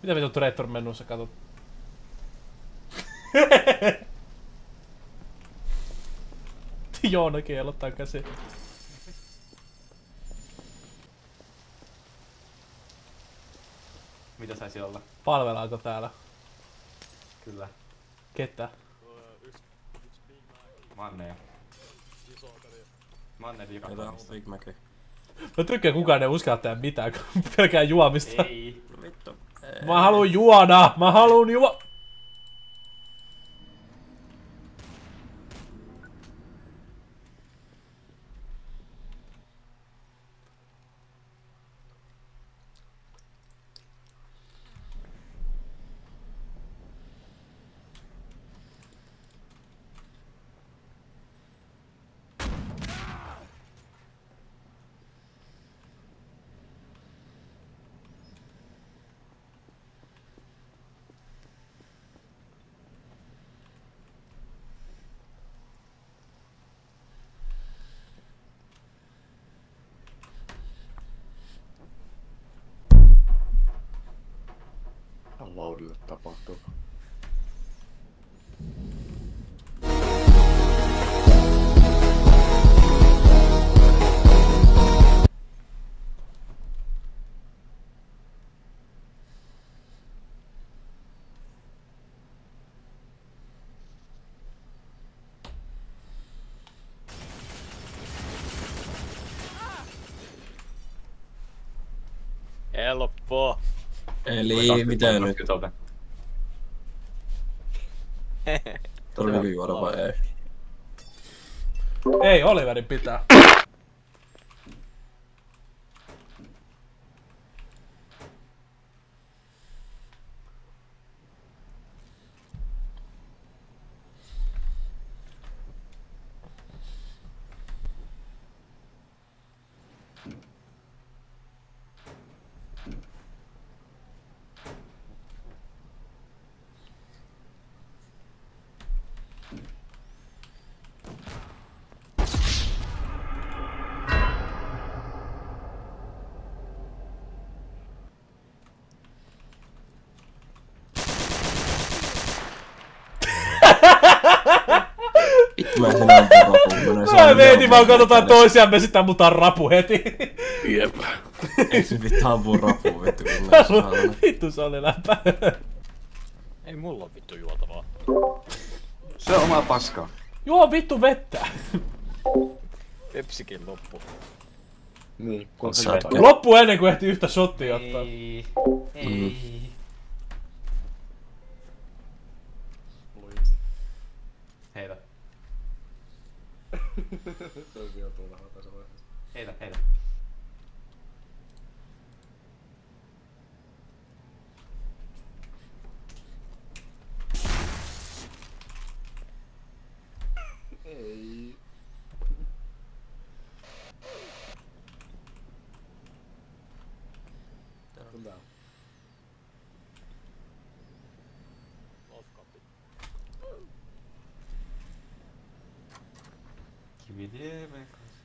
Mitä vittu Traitor menussa katot? Joonakin elottaa käsi. Mitä saisi olla? Palvelaanko täällä? Kyllä. Ketä? Manneja. Manne viikakonissa. Big Mac. Mä tykkään kukaan ei uskalla tehdä mitään, kun pelkää juomista. Ei. Vittu. Mä haluun juoda! Mä haluun Laudille tapahtuu. Helppo. Eli mitä nyt? Tarviiko juoda vai ei? Ei, Oliverin pitää. Vittu mä sen ampun rapun. Mä mietin vaan katsotaan toisiamme, sit ammutaan rapu heti. Jep. Eikö se vittu ampuu rapun vittu kun näissä haluaa? Vittu se oli läppä. Ei mulla oo vittu juotavaa. Se on omaa paskaa. Juo vittu vettä. Pepsikin loppu. Niin, kun se sä jotain. et- Loppu ennen kuin ehti yhtä shottia ottaa. Ei. Mm. Ei. Heitä. Se olisi joutuu vähän tässä vaiheessa. Heitä, heitä. Ei. Tää on. Kiviniemen kanssa.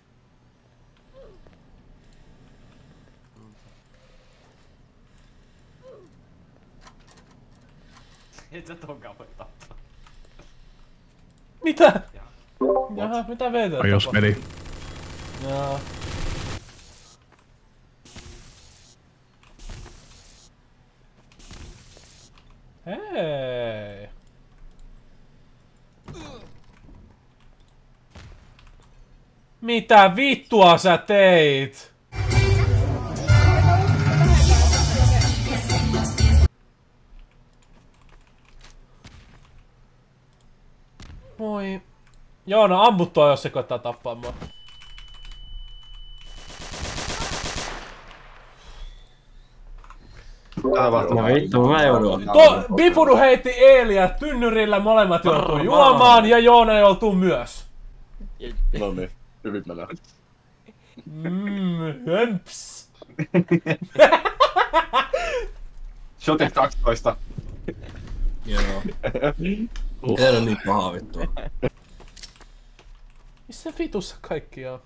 Et sä tonkaan voi tappaa. Mitä? Jaa. Jaha, mitä veitä? Ai jos meni. Jaa. Hei. Mitä vittua sä teit? Moi. Joo, no ammut toi, jos se koittaa tappaa mua. No vittu, mä joudun. Bifunu heitti Eelia tynnyrillä, molemmat joutuu juomaan ja Joona joutuu myös. No niin, hyvin menee. Hömps. Shotit 12. Joo. Ei ole niin paha vittua. Missä vitussa kaikki on?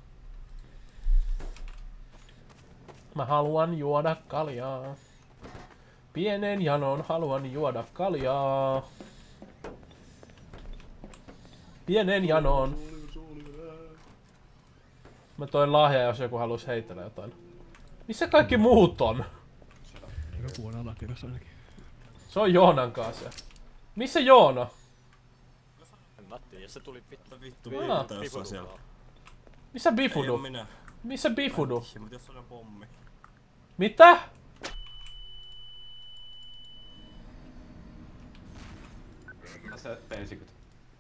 Mä haluan juoda kaljaa. Pienen janon haluan juoda kaljaa. Pienen janon. Mä toin lahja, jos joku haluaisi heitellä jotain. Missä kaikki muut on? Joku on alakerrassa ainakin. Se on Joonan kanssa. Missä Joona? En mä tiedä, se tuli vittu. Vittu, Aa. mitä jossain siellä. Missä Ei oo Bifudu? minä. Missä Bifudu? Mutta jos on pommi. Mitä? Se pensikut.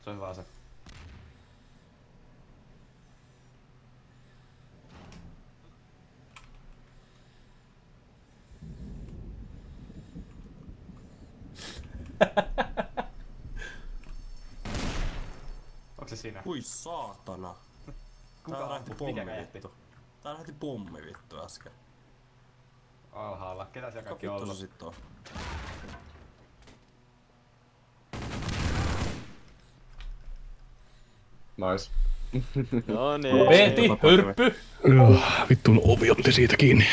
Se on hyvä ase. Onks se siinä? Hui saatana. Tää lähti pommi vittu. Tää lähti pommi vittu äsken. Alhaalla. Ketä siellä kaikki Vittu on se ollut? sit on. Nice. No niin. Pehti, hörppy. Vittuun ovi otti siitä kiinni.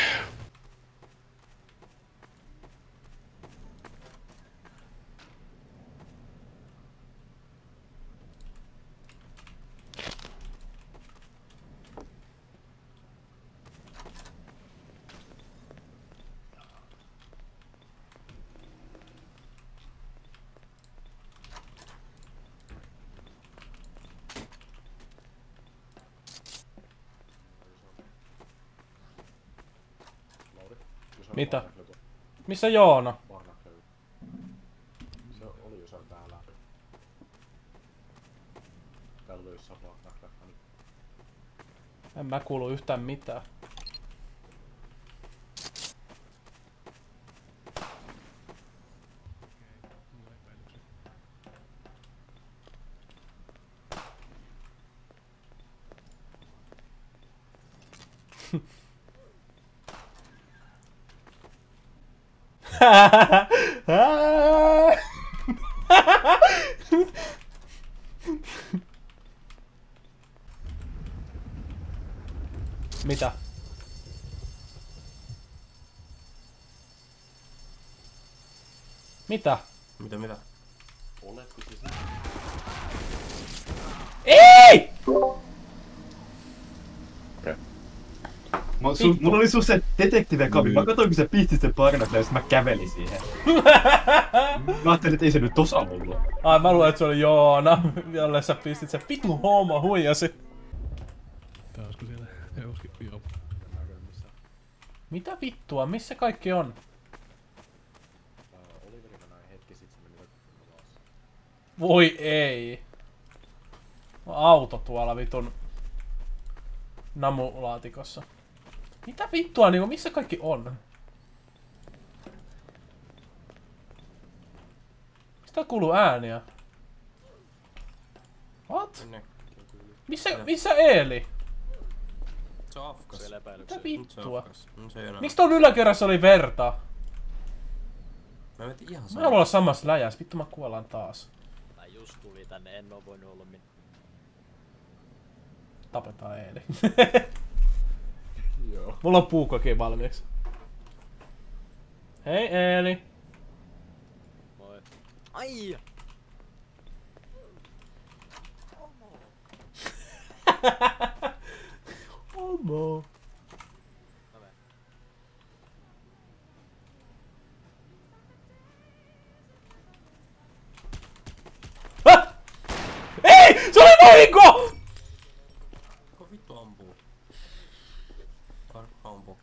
Mitä? Missä Joona? Se oli jossain täällä. Täällä oli jossain Barnaclella. En mä kuulu yhtään mitään. Mitä? Mitä? Mitä? Oletko siis? Ei! Mulla oli se detektiivekavi. Mä katsoin, kun sä pistit sen Barnaclella, ja mä kävelin siihen. Mä ajattelin, että ei se nyt tossa ollut. Ai mä luulen, että se oli Joona, jolle sä pistit sen vitu homma huijasi. Taasko siellä? Euskin, joo. Mitä vittua? Missä kaikki on? Oliverina näin hetki sit se meni alas. Voi ei. Auto tuolla vitun namulaatikossa. Mitä vittua niinku, missä kaikki on? Mistä kuuluu ääniä? What? Ne. Missä Eeli? Se on Afkas. Vielä epäilyksiä. Mitä vittua? Se ei enää. Miksi tuon yläkerrassa oli verta? Mä metin ihan Mä sama. haluan olla samassa läjäs, vittu mä kuollaan taas. Mä just tuli tänne, en oo voinut olla mitään. Tapetaan Eeli. Joo. Mulla on puukkokin valmiiksi. Hei Eeli. Moi. Ai! Homo. Mä menen. Ah! Ei! Se oli vahinko! Kuka vittu ampuu? Kuka ampuu?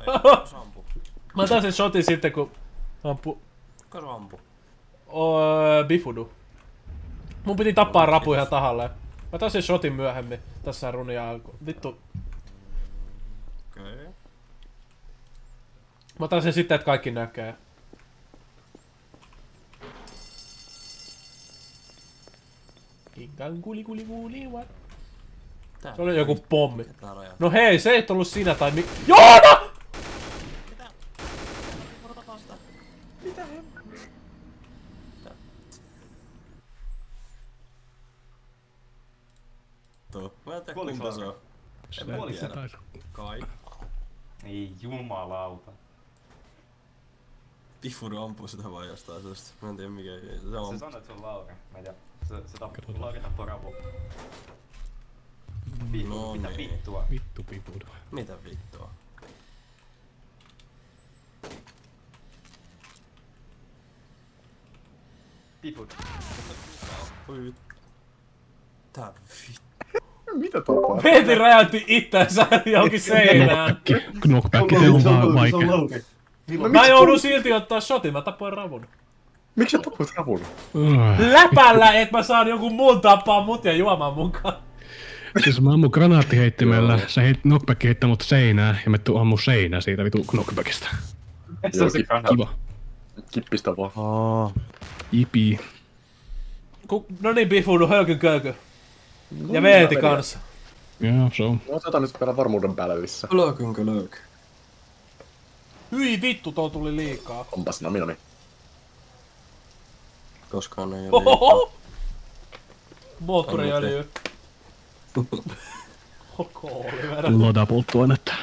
Ei, kuka se ampuu? Mä otan sen shotin sitten kun ampu... Kuka se ampuu? Bifudu. Mun piti tappaa rapu ihan tahalleen. Mä otan sen shotin myöhemmin. Tässä runia alku. Vittu. Okei. Mä otan sen sitten, että kaikki näkee. Kinkan kuli kuli kuli what? Tää. Se oli joku pommi. Mikä tää raja? No hei, se ei ollut sinä tai mi... Joona! Tuo. Mä en tiedä Kuoliko kumpa se? se on. En mä Kuoliko se? tiedä. Kai. Ei jumalauta. Pifudo ampuu sitä vaan jostain syystä. Mä en tiedä mikä. Se sanoi, että se on Laura. Mä en tiedä. Se tappoi Laura tappoi Ravu. No Mitä niin. vittua? Vittu Pifudo. Mitä vittua? Pifut. Oi vittu. Tää vittu. Mitä tapahtuu? Peeti räjäytti itseänsä johonkin seinään. Knockback, se on vaan vaikea. Mä joudun silti ottaa shotin, mä tappoin Ravun. Miksi sä tapoit Ravun? Läpällä, et mä saan jonkun muun tappaa mut ja juomaan mukaan. Siis mä ammun granaattiheittimellä, sä knockback heittää mut seinään ja mä ammun seinää siitä vitu knockbackista. Se on se Kiva. kippistä vaan. Jipi. No niin, Bifudu, höykyn köykö. Ja Veeti kanssa. Joo, se on. Otetaan nyt vielä varmuuden päälle lisää. Löökynkö löök? Hyi vittu, tuo tuli liikaa. Onpas nami. Koskaan ei oo Ohoho! Moottoriöljy. Oliver. Loda polttoainetta.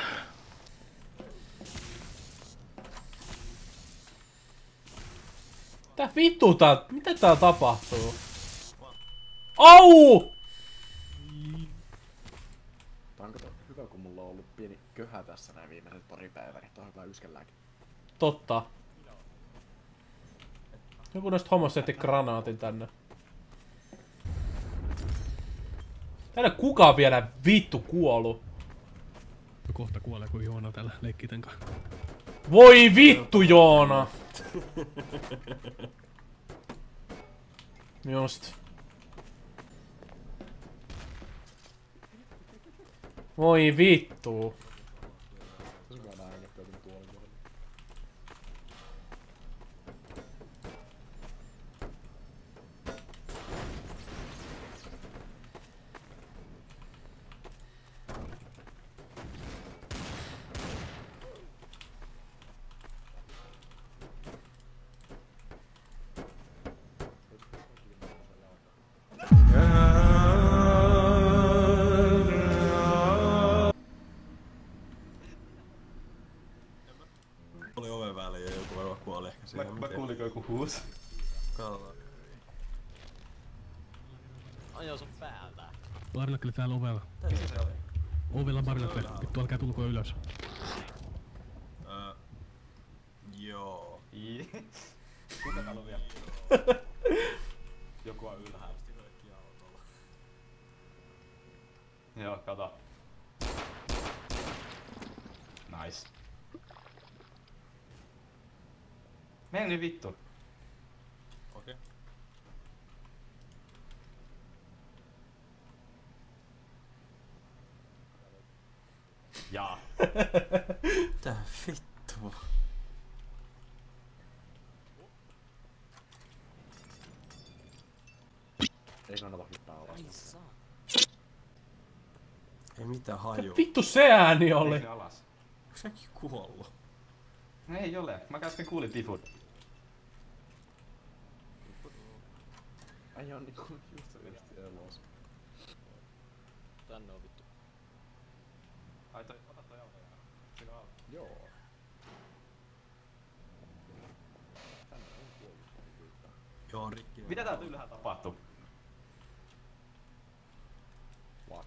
Mitä tää tapahtuu? Au! Onko toi hyvä, kun mulla on ollut pieni köhä tässä näin viimeiset pari päivää, niin toi on hyvä yskellääkin. Totta. Joku noista homoista setti granaatin tänne. Täällä kukaan vielä vittu kuollut. No kohta kuolee, kun Joona täällä leikkii tän kanssa. Voi vittu, Joona! Just. Voi vittu. Oli oven väliin ja joku varmaan kuoli ehkä siihen. Mä kuulinko joku huus? Katsotaan. Ajo sun päältä. Barnacle täällä ovella. Ovella Barnacle. Vittu, älkää tulko ylös. Joo. Kuka täällä on vielä? Joku on ylhäällä. Joo, kato. Nice. Mene nyt vittu. Okei. Jaa. Tää vittu. Ei kannata hyppää alas. Ei mitään hajua. Vittu se ääni oli. Oli. Alas. Onko säkin kuollut? Ei ole. Mä äsken kuulin Pifut. Ai on niinku just elossa. Tänne on vittu. Ai toi, ota toi auto. Siinä on. Joo. Joo, rikki. Mitä täältä ylhäällä tapahtuu?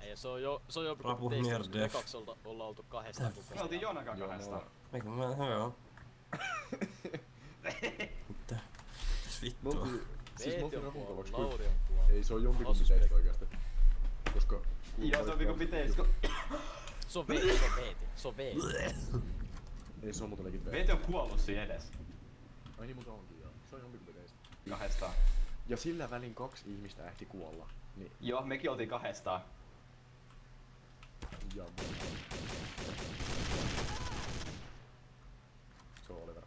Ei, se on jo Rapu mierdef. ekaksi ollaan oltu kahdestaan. Me oltiin Joonakaan kahdestaan. Eikö mä joo. Mitä? Mitäs vittua? Siis Veeti on Rapun kuollut, kavaksi Lauri on kuollut. Ei se on jompikumpi teistä oikeasti. Koska... Joo, se on viikon piteisko. Se on Veeti, se on Veeti. Se on Veeti. Ei se on muuten legit Veeti on kuollut siinä edes. Ai niin, mutta onkin joo. Se on jompikumpi teistä. Kahdestaan. Ja sillä välin 2 ihmistä ehti kuolla. Niin, Joo, mekin oltiin kahdestaan. ja... Se on Oliver.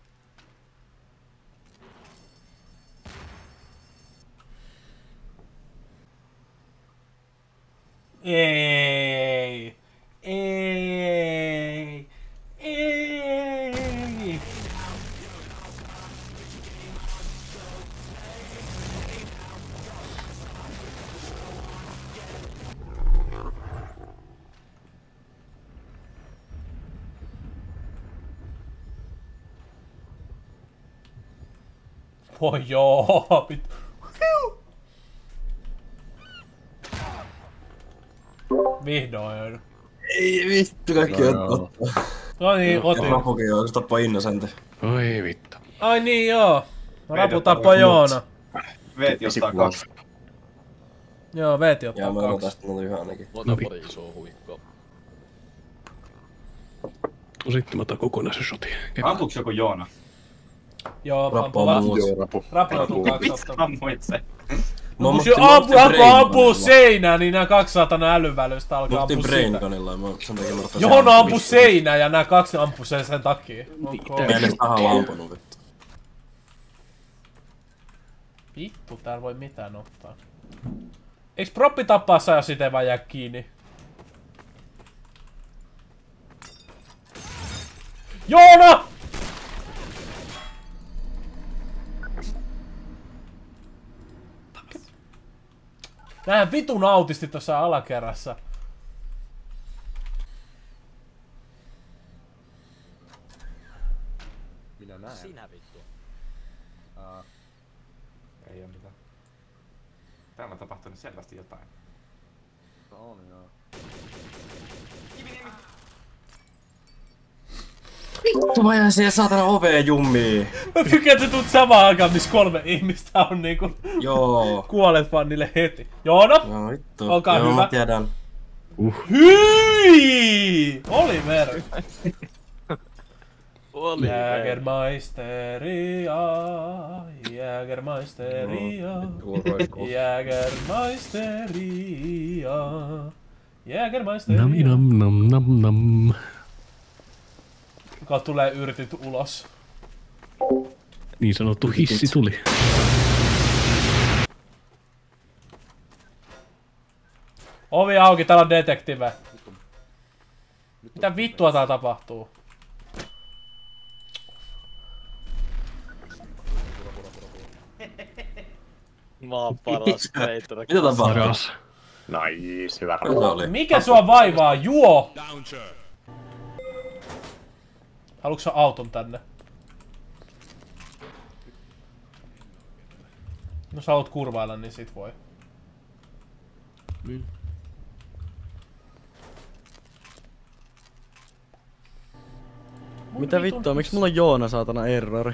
Ei. Ei. Ei. Voi joo, vihdoin. Ei vittu, kaikki ottaa. No niin, otin. Rapukin on, se tappaa Innocente. Oi vittu. Ai niin joo. Rapu tappoi Joona. Veeti ottaa 2. Joo, Veeti ottaa Ja mä 2. tästä noin yhä ainakin. Mä otan pari isoa huikkoa. Sitten mä otan kokonaisen shotin. Ampuuko joku Joona? Joo, Rappu on muut. Rapu joutuu 2 ottaa. Ammuit se. No kun se ampuu seinään, niin nää 2 saatana älyvälystä alkaa ampua sitä. Braingunilla ja sen takia mä otan Joona ampuu seinään ja nää 2 ampuu sen takia. Mä en edes tahalla ampunut vittu. Vittu, täällä voi mitään ottaa. Eiks proppi tappaa sä ja siten vaan jää kiinni? Joona! Nää vitun autistit tossa alakerrassa. Minä näen. Sinä vittu. Ei oo mitään. Täällä on tapahtunut selvästi jotain. On joo. Vittu mä jään siihen saatana oveen jummiin. Mä tykkään, että tuut samaan aikaan, missä 3 ihmistä on niinku... Joo. Kuolet vaan niille heti. Joona! Joo vittu. Olkaa joo, hyvä. Mä tiedän. Hyi! Oliver! Jägermeisteria, Jägermeisteria, Jägermeisteria, Jägermeisteria. Nam nam nam nam nam. Kuka tulee yrtit ulos? Niin sanottu hissi tuli. Ovi auki, täällä on detektive. Mitä vittua täällä tapahtuu? Mä oon paras peittonä. Mitä tapahtuu? Paras. Nice, hyvä Mitä oli? Mikä sua vaivaa? Juo! Haluatko sä auton tänne? No sä haluat kurvailla, niin sit voi. Mitä vittua, miksi mulla on Joona saatana errori?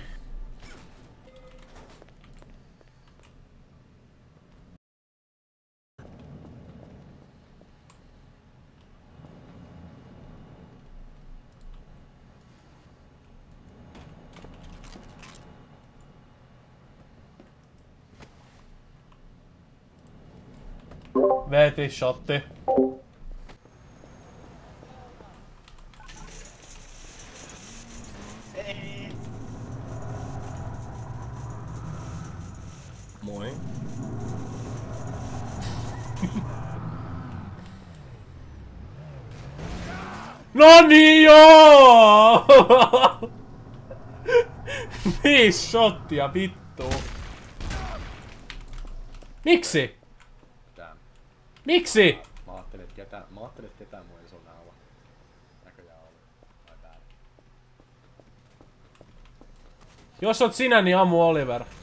Veti shotti. Moi. No niin joo! 5 shottia vittu. Miksi? Miksi? Mä ajattelin, että ketään mua ei sun alla. Näköjään oli. Ai väärin. Jos oot sinä, niin ammu Oliver. Onko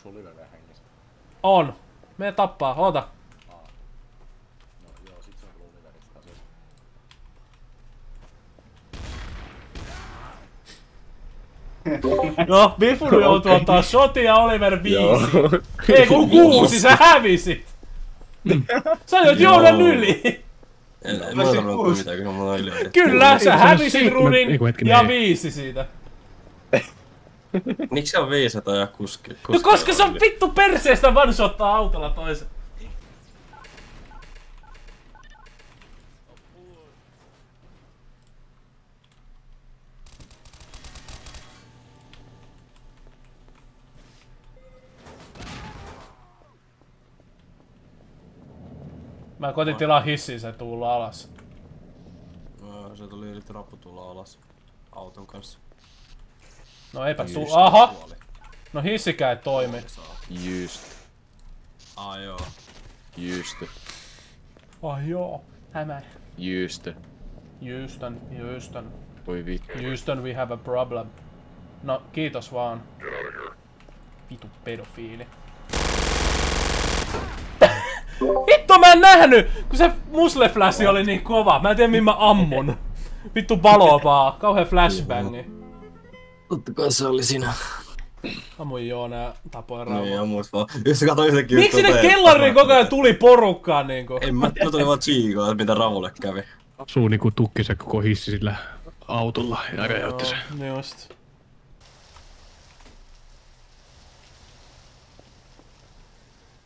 sulla Oliver vielä hengissä? On. Me tappaa, oota. No joo, sit se on kyllä Oliverista taas. No, Bifuru joutuu ottaa shotin ja Oliver 5. Ei kun 6, sä hävisit! Sä ajoit Joonan yli! En mä tarvitse mitään, kun mulla on yli. Kyllä, sä hävisit 7, runin ei kun hetkinen, ja ei. 5 siitä. Miksi se on 500 ja kuski? No koska se on vittu perseestä one-shottaa autolla toisen. Mä koitin tilaa hissiin, se tulla alas. Se tuli yritti rappu tulla alas. Auton kanssa. No eipä tuu. Aha! No hissikään ei toimi. Just. Joo. Just. Ai joo, hämär. Just. Houston. Voi vittu. Houston, we have a problem. No, kiitos vaan. Vitu pedofiili. Vittu mä en nähnyt, kun se musleflashi oli niin kova. Mä en tiedä mihin mä ammun. Vittu palo vaan. Kauhea flashbangi. Totta kai se oli siinä. Ammuin Joona ja tapoin Rauman. Niin, ammuis vaan. Jos sä katsoit yhtäkkiä... Miksi sinne kellariin koko ajan tuli porukkaan niinku? En mä tuli vaan chiikoa, mitä Ravulle kävi. Suu niinku tukki se koko hissi sillä autolla ja räjäytti se. Just.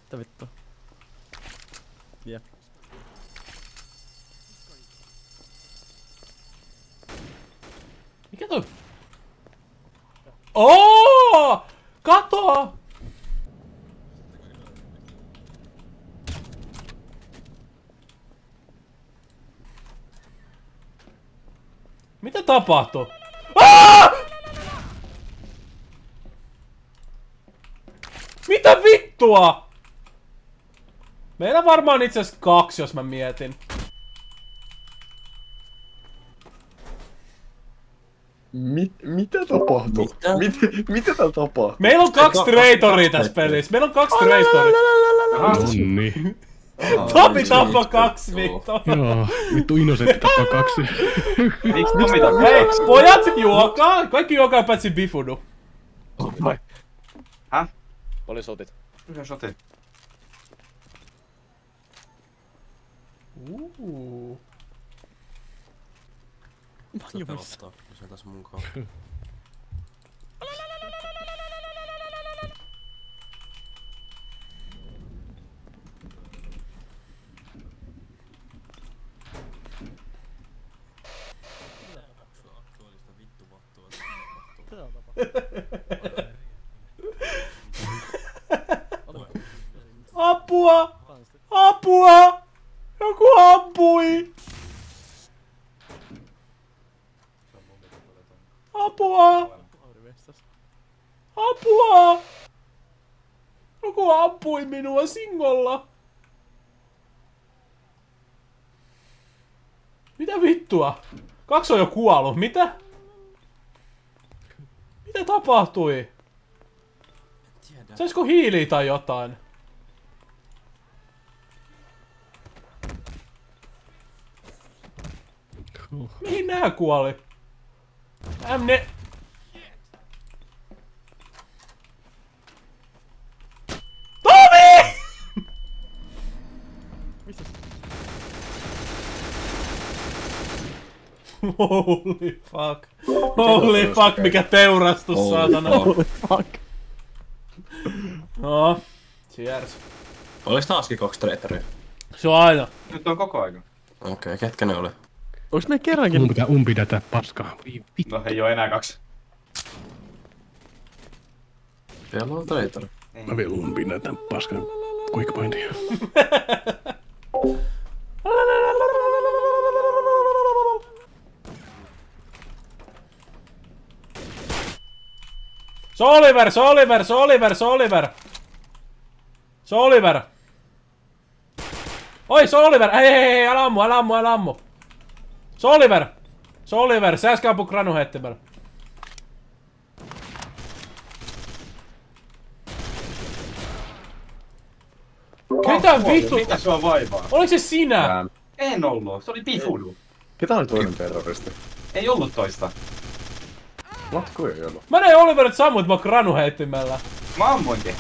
Mitä vittua? Jep. Mikä toi? Oo! Kato! Mitä tapahtuu? Aa! Mitä vittua? Meillä varmaan itse asiassa 2, jos mä mietin. Mitä tapahtuu? Mitä täällä tapahtuu? Meillä on 2 traitoria tässä pelissä. Meillä on 2 traitoria. Nonni. Tomi tappoi 2 vittu. Joo, vittu Innosentti tappaa 2. Miksi Tomi tappoi? Hei, pojat juokaa! Kaikki juokaa paitsi Bifudu. Häh? Oli sotit. Yhden sotin. Pelottaa, jos ei tässä munkaan. Apua! Apua! Joku ampui! Apua! Apua! Joku ampui minua singolla! Mitä vittua? 2 on jo kuollut, mitä? Mitä tapahtui? Saisko hiiliä tai jotain? Mihin nää kuoli? M4... Tomi! Holy fuck. Holy fuck, mikä teurastus, saatana. Holy fuck. No, cheers. Oliks taaskin 2 traitoria? Se on aina. Nyt on koko aika. Okei, ketkä ne oli? Onks ne kerrankin? Mun pitää umpidätä paskaa. Vittu. No ei oo enää 2. Vielä on traitori. Mä vielä umpidätän paskan quickpointia. Soliver, Soliver, Soliver, Soliver! Soliver! Oi, Soliver! Hei, älä ammu, älä ammu, älä ammu! Soliver! Soliver, sä äsken ampu Granu heittimellä. Ketä vittu? Mitä sua vaivaa? Oliko se sinä? En ollut, se oli Bifudu. Ketä oli toinen terroristi? Ei ollut toista. Matku ei ollut. Mä näin Oliverit sammuit mua Granu heittimellä. Mä ammuinkin.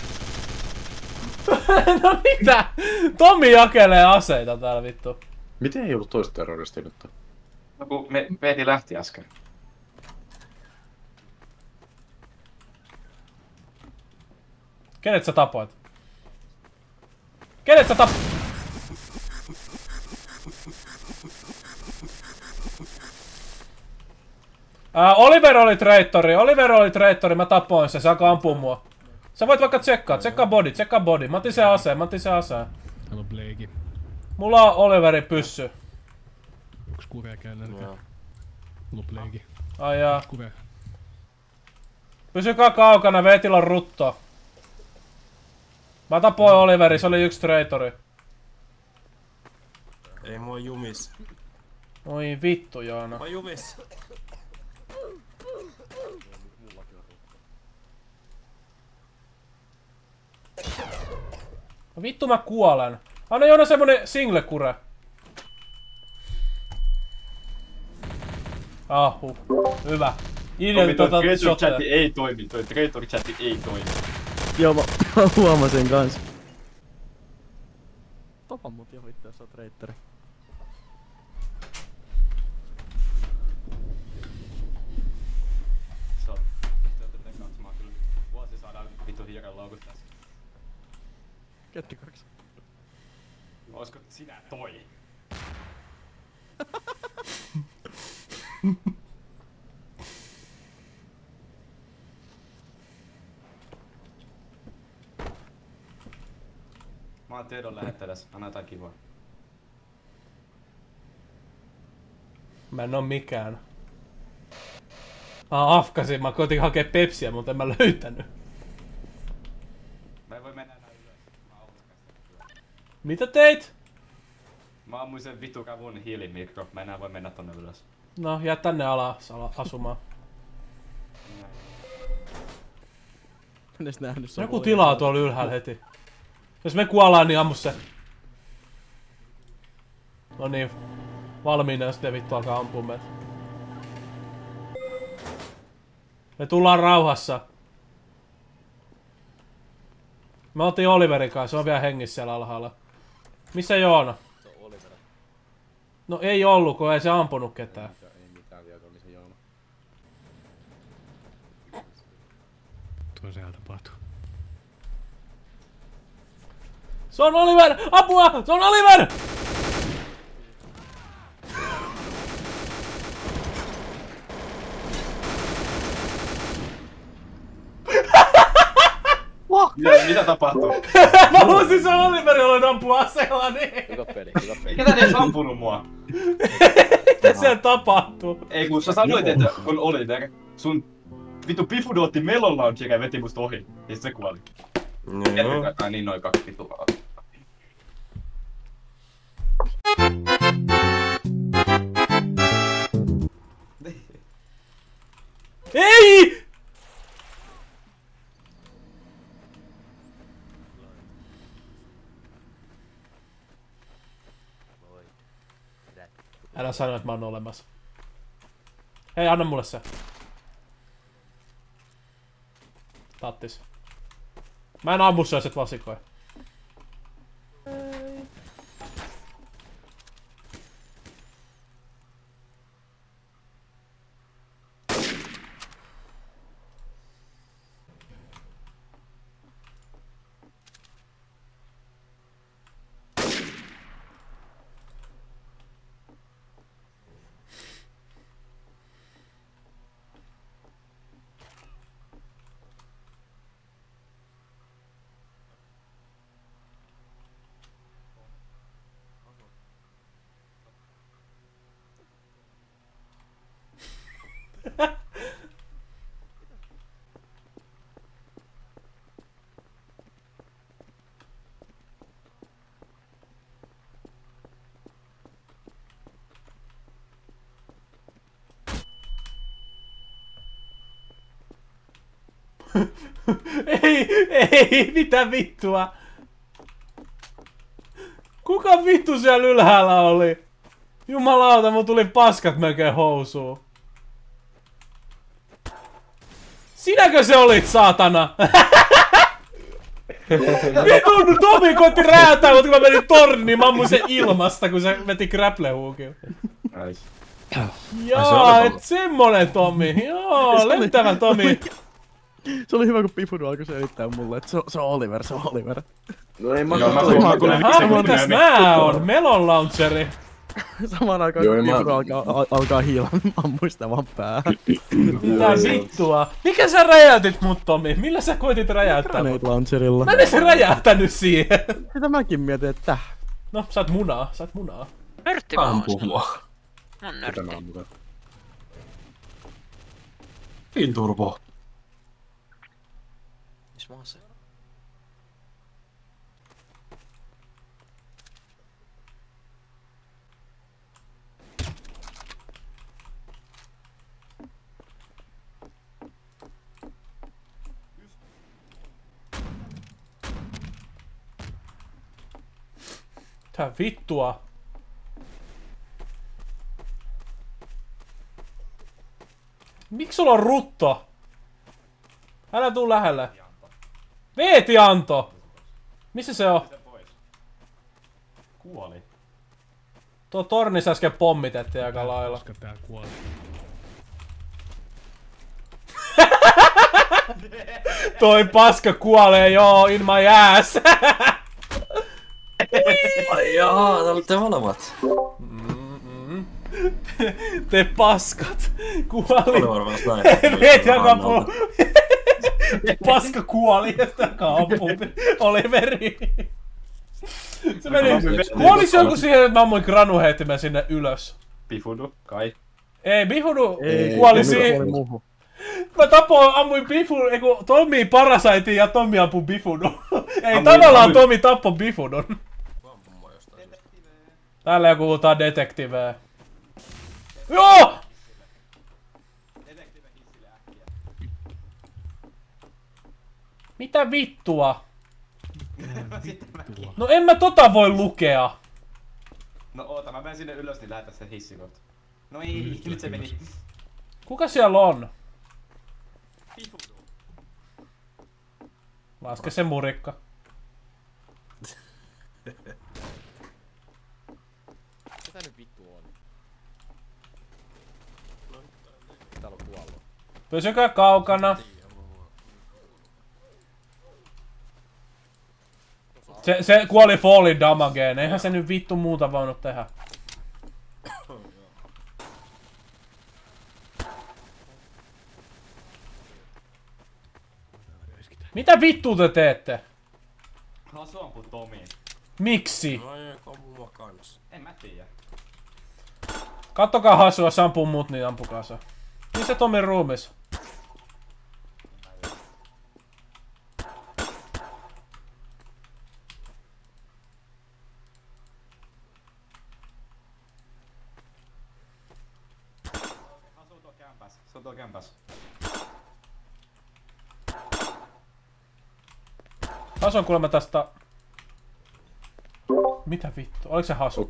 No mitä? Tommi jakelee aseita täällä vittu. Miten ei ollut toista terroristia nyt? No kun Veeti lähti äsken. Kenet sä tapoit? Kenet sä tapoit? Oliver oli traittori, mä tapoin sen, se alkoi ampua mua. Sä voit vaikka tsekkaa body, mä otin sen aseen. Täällä on Blake. Mulla on Oliverin pyssy. Onks kuvea käännelkä? Mulla on Blake. Ai jaa. Kuvea. Pysykää kaukana, Veetillä on rutto. Mä tapoin Oliveri, se oli 1 traitori. Ei mua jumis. Oi vittu, Joona. Mua jumis. No vittu mä kuolen. Anna Joona semmonen single kure. Hyvä. Ideal Creator chatti ei toimi, toi Creator chatti ei toimi. Joo, mä huomasin kans. Tapa mut jo vittu, jos oot reitteri. Mä oon kyllä vuosi saadaan vittu hiiren laukut tässä. Ketkä 2? Oisko sinä toi? Mä oon tiedon lähettäjäs, anna jotain kivaa. Mä en oo mikään. Afkasin, mä koitin hakea pepsiä, mutta en mä löytänyt. Mä en voi mennä enää ylös, mä aukasin. Mitä teit? Mä ammuin sen vittu kavun hiilimikro, mä enää voi mennä tonne ylös. No, jää tänne alas asumaan. Edes nähnyt se. Joku tilaa tuolla ylhäällä heti. Jos me kuollaan, niin ammu se. No niin. Valmiina, jos ne vittu alkaa ampua meitä. Me tullaan rauhassa. Me oltiin Oliverin kanssa, se on vielä hengissä siellä alhaalla. Missä Joona? Se on Oliver. No ei ollut, kun ei se ampunut ketään. Ei mitään tietoa, missä Joona. Tuo siellä tapahtuu. Se on Oliver! Apua! Se on Oliver! Mitä tapahtuu? Mä luulisin se on Oliver, jolla ampuu aseella niin. Hyvä peli, hyvä peli. Ketä ne edes ampunut mua? Mitä siellä tapahtuu? Ei kun sä sanoit, että on Oliver, sun vittu Pifudo otti Melon Launcheria ja veti musta ohi. Ja sit se kuoli. Joo. Ai niin, noin 2 vittu vaan. Ei! Älä sano, että mä oon olemassa. Hei, anna mulle se. Tattis. Mä en ammu jos et vasikoi. Ei, mitä vittua? Kuka vittu siellä ylhäällä oli? Jumalauta, mun tuli paskat melkein housuun. Sinäkö se olit, saatana? Vitun Tomi koitti räätää, mutta kun mä menin torniin, mä ammuin sen ilmasta, kun se veti grapple-huukin. Nice. Joo, et semmonen Tomi. Joo, lentävä Tomi. Se oli hyvä, kun Pifudu alkoi selittää mulle, että se on Oliver, se on Oliver. No ei mä Mitäs nää on? Melon Launcheri. Samaan aikaan kun Pifudu alkaa hiilaa, niin mä ammuin sitä vaan päähän. Mitä vittua? Mikä sä räjäytit mut, Tomi? Millä sä koitit räjäyttää mut? Grenade launcherilla. Mä en edes räjähtänyt siihen. Sitä mäkin mietin, että No, sä oot munaa, Nörtti mä oon. Ampu mua. Mä oon Mitä nörtti. mä ammutan? Turbo. Missä mä oon se? Mitä vittua? Miksi sulla on rutto? Älä tuu lähelle. Veeti Anto! Missä se on? Kuoli. Tuo tornis äsken pommitettiin aika lailla. Koska tää kuoli. Toi paska kuolee joo, in my ass! Ai jaa, täällä olette molemmat. Te paskat! Kuoli! Oli varmaan näin. Veeti joka ampuu! Paska kuoli ja sitä ampuu Oliveri. Se meni... Kuolis joku siihen, että mä ammuin granuheittimen sinne ylös? Bifudu, kai. Ei, Bifudu kuoli siihen. Mä ammuin Bifudu, eiku Tommi Parasaitin ja Tommi ampui Bifudu. Ei, tavallaan Tommi tappoi Bifudun. Täällä joku huutaa detektiveä. Joo! Mitä vittua? No en mä tota voi lukea. No oota, mä menen sinne ylös, niin lähetä sen hissikohta. No ei, nyt se meni. Kuka siellä on? Laske se murikka. Mitä nyt vittu on? Täällä on kuollut. Pysykää kaukana. Se kuoli falling damageen, eihän se nyt vittu muuta voinut tehdä. Mitä vittua te teette? Hasu ampuu Tomiin. Miksi? No ei, ampuu kans. En mä tiedä. Kattokaa Hasua, jos ampuu mut, niin ampukaa se. Missä Tomin ruumis? Se on tuo kämpäs. Hasu on kuulemma tästä... Mitä vittu? Oliko se Hasu?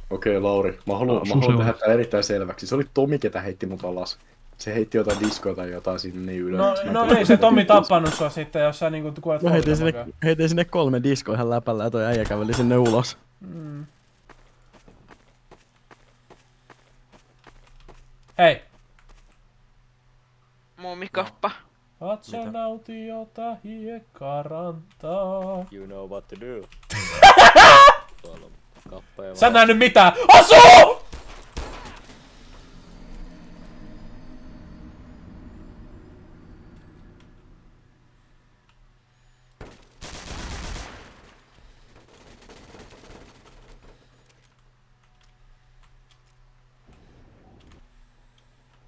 Okei, Lauri. Mä haluan tehdä tää erittäin selväksi. Se oli Tomi, ketä heitti mut alas. Se heitti jotain diskoa tai jotain sinne niin ylös. No ei se Tomi tappanut sua sitten, jos sä niinku kuolet heitin sinne 3 diskoa ihan läpällä ja toi äijä käveli sinne ulos. Hei! Muumikoppa. Katso nautiota hiekkarantaa. You know what to do. Tuolla on kappa ja Sä et nähnyt mitään! Hasu!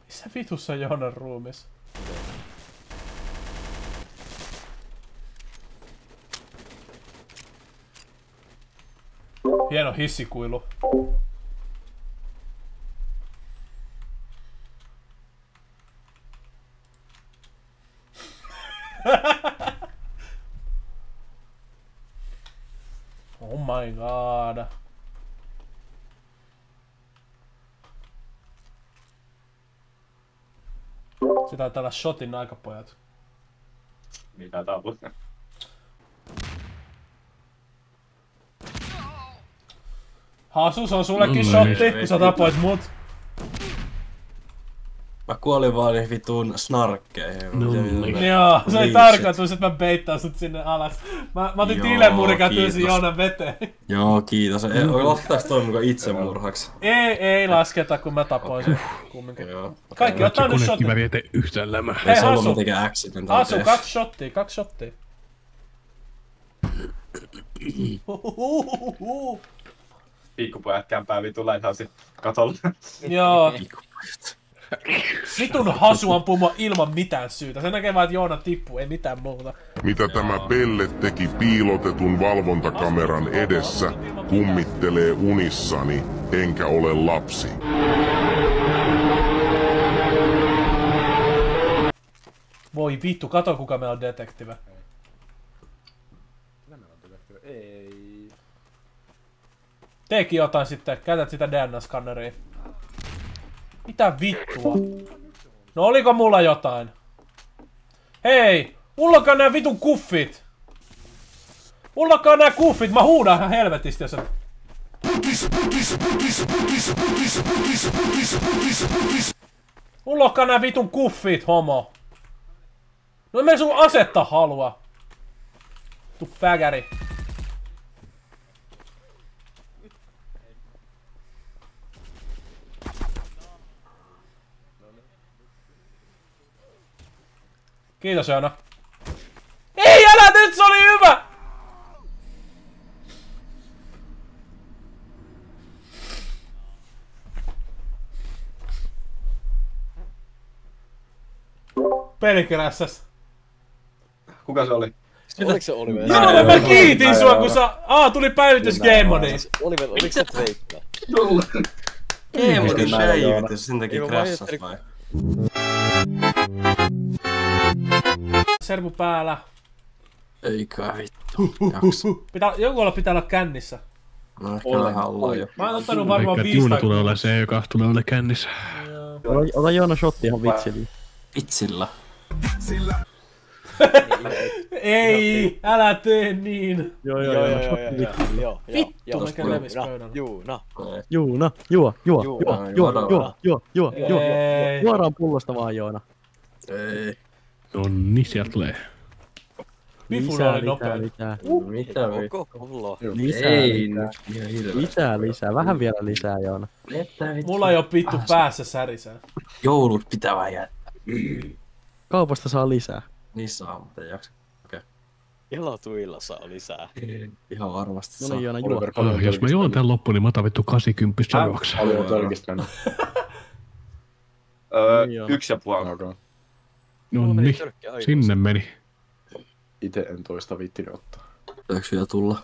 Missä vitussa Joonan ruumis? Hieno hissikuilu. Oh my god. Se taitaa olla shotin aikapojat. Mitä taput? Hasus on sullekin shotti, kun sä tapoit mut. Mä kuolin vaan niin vittuun snarkkeihin. Joo, se oli tarkoitus, että mä peittaan sut sinne alas. Mä otin tiilemurikan tyynsin Joonan veteen. Joo, kiitos. Lasketaanko toi mukaan itsemurhaksi? Ei lasketa, kun mä tapoin sen kumminkin. Kaikki ottaa nyt shotin. Konekivääri ei tee yhtään lämää. Hei Se on Hasu! mitenkään accident. Hasu, 2 shottia. Pikkupojat kämpää vitu Lighthouse katolla. Joo. Vitun Hasu ampuu mua ilman mitään syytä. Se näkee vaan, että Joona tippuu, ei mitään muuta. Mitä tämä Pelle teki piilotetun valvontakameran edessä, kummittelee unissani, enkä ole lapsi. Voi vittu, kato kuka meillä on detektive. Ei. Teekin jotain sitten, käytät sitä DNA-skanneria. Mitä vittua? No oliko mulla jotain? Hei! Mullakaan nää vitun kuffit! Mullakaan nää kuffit, mä huudan ihan helvetistä jos et... Mullakaan nää vitun kuffit, homo! No en sun asetta halua! Tu fägäri! Kiitos Joona. Ei älä nyt, se oli hyvä! Pelikrässäs. Kuka se oli? Oliko se Oliver? Mä kiitin sua kun sä... tuli päivitys Game Modiin. Oliver, oliko se Drake? Game Modin päivitys, sen takia crassas vai? Servu päällä. Eikä vittu. Joku pitää olla kännissä. No ehkä vähän ollaan jo. Mä oon ottanut varmaan 5 Juuna tulee olla se, joka tulee olla kännissä. Ota Joona shotti ihan vitsillä. Vitsillä. Ei, älä tee niin. Joo. Vittu, mikä levis pöydällä. Juuna, juo. Juodaan pullosta vaan Joona. Ei. Nonni, sieltä tulee. Bifulla oli nopea. Mitä vittu? Lisää. Vähän vielä lisää, Joona. Mulla ei oo vittu päässä särisää. Joulut pitää vähän jättää. Kaupasta saa lisää. Niin saa, mutta ei jaksa. Okei. Elotuilla saa lisää. Ihan varmasti No saa. niin, Joona, juo. Jos mä juon tän loppuun, niin mä otan vittu 80 seuraavaksi. Paljon tölkistä mennyt. 1,5. Nonni, sinne meni. Ite en toista vittini ottaa. Pitääks vielä tulla?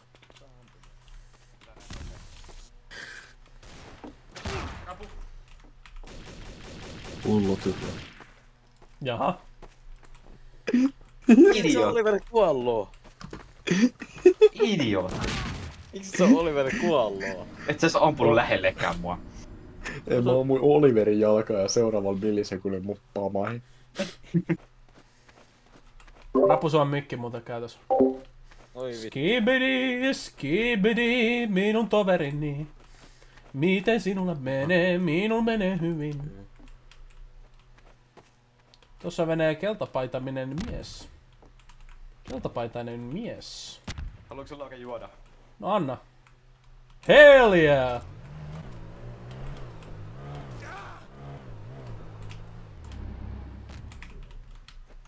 Pullo tyhjä. Jaha. Miksi se Oliver kuolloo? Idiootti. Miksi se Oliver kuolloo? Et sä saa ampunut lähellekään mua. Mä oon mun Oliverin jalkaa ja seuraavalla millisekunnilla muppaa maihin. Rapu sua mikki muuten käytös. Skibidi, minun toverini. Miten sinulla menee, minun menee hyvin. Tuossa menee keltapaitainen mies. Keltapaitainen mies. Haluatko sulla oikein juoda? No anna. Hell yeah!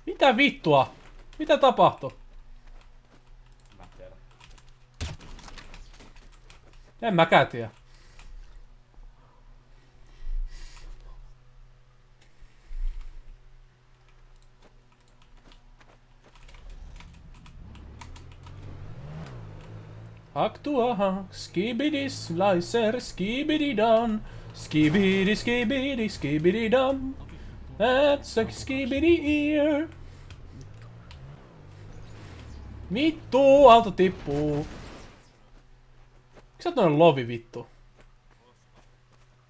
Mitä vittua? Mitä tapahtui? En mäkään tiedä. Hack tuo hack, skibidi slicer, skibidi done, skibidi done. That's a skibidi ear. Vittu, auto tippuu. Miks sä oot noin lovi vittu?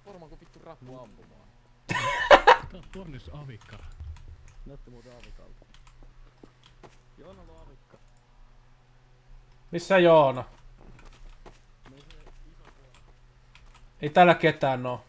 Varmaan kun vittu rappu ampumaan. Tää on tornissa avikka. Näytti muuten avikalta. Joona on avikka. Missä Joona? Ei täällä ketään oo.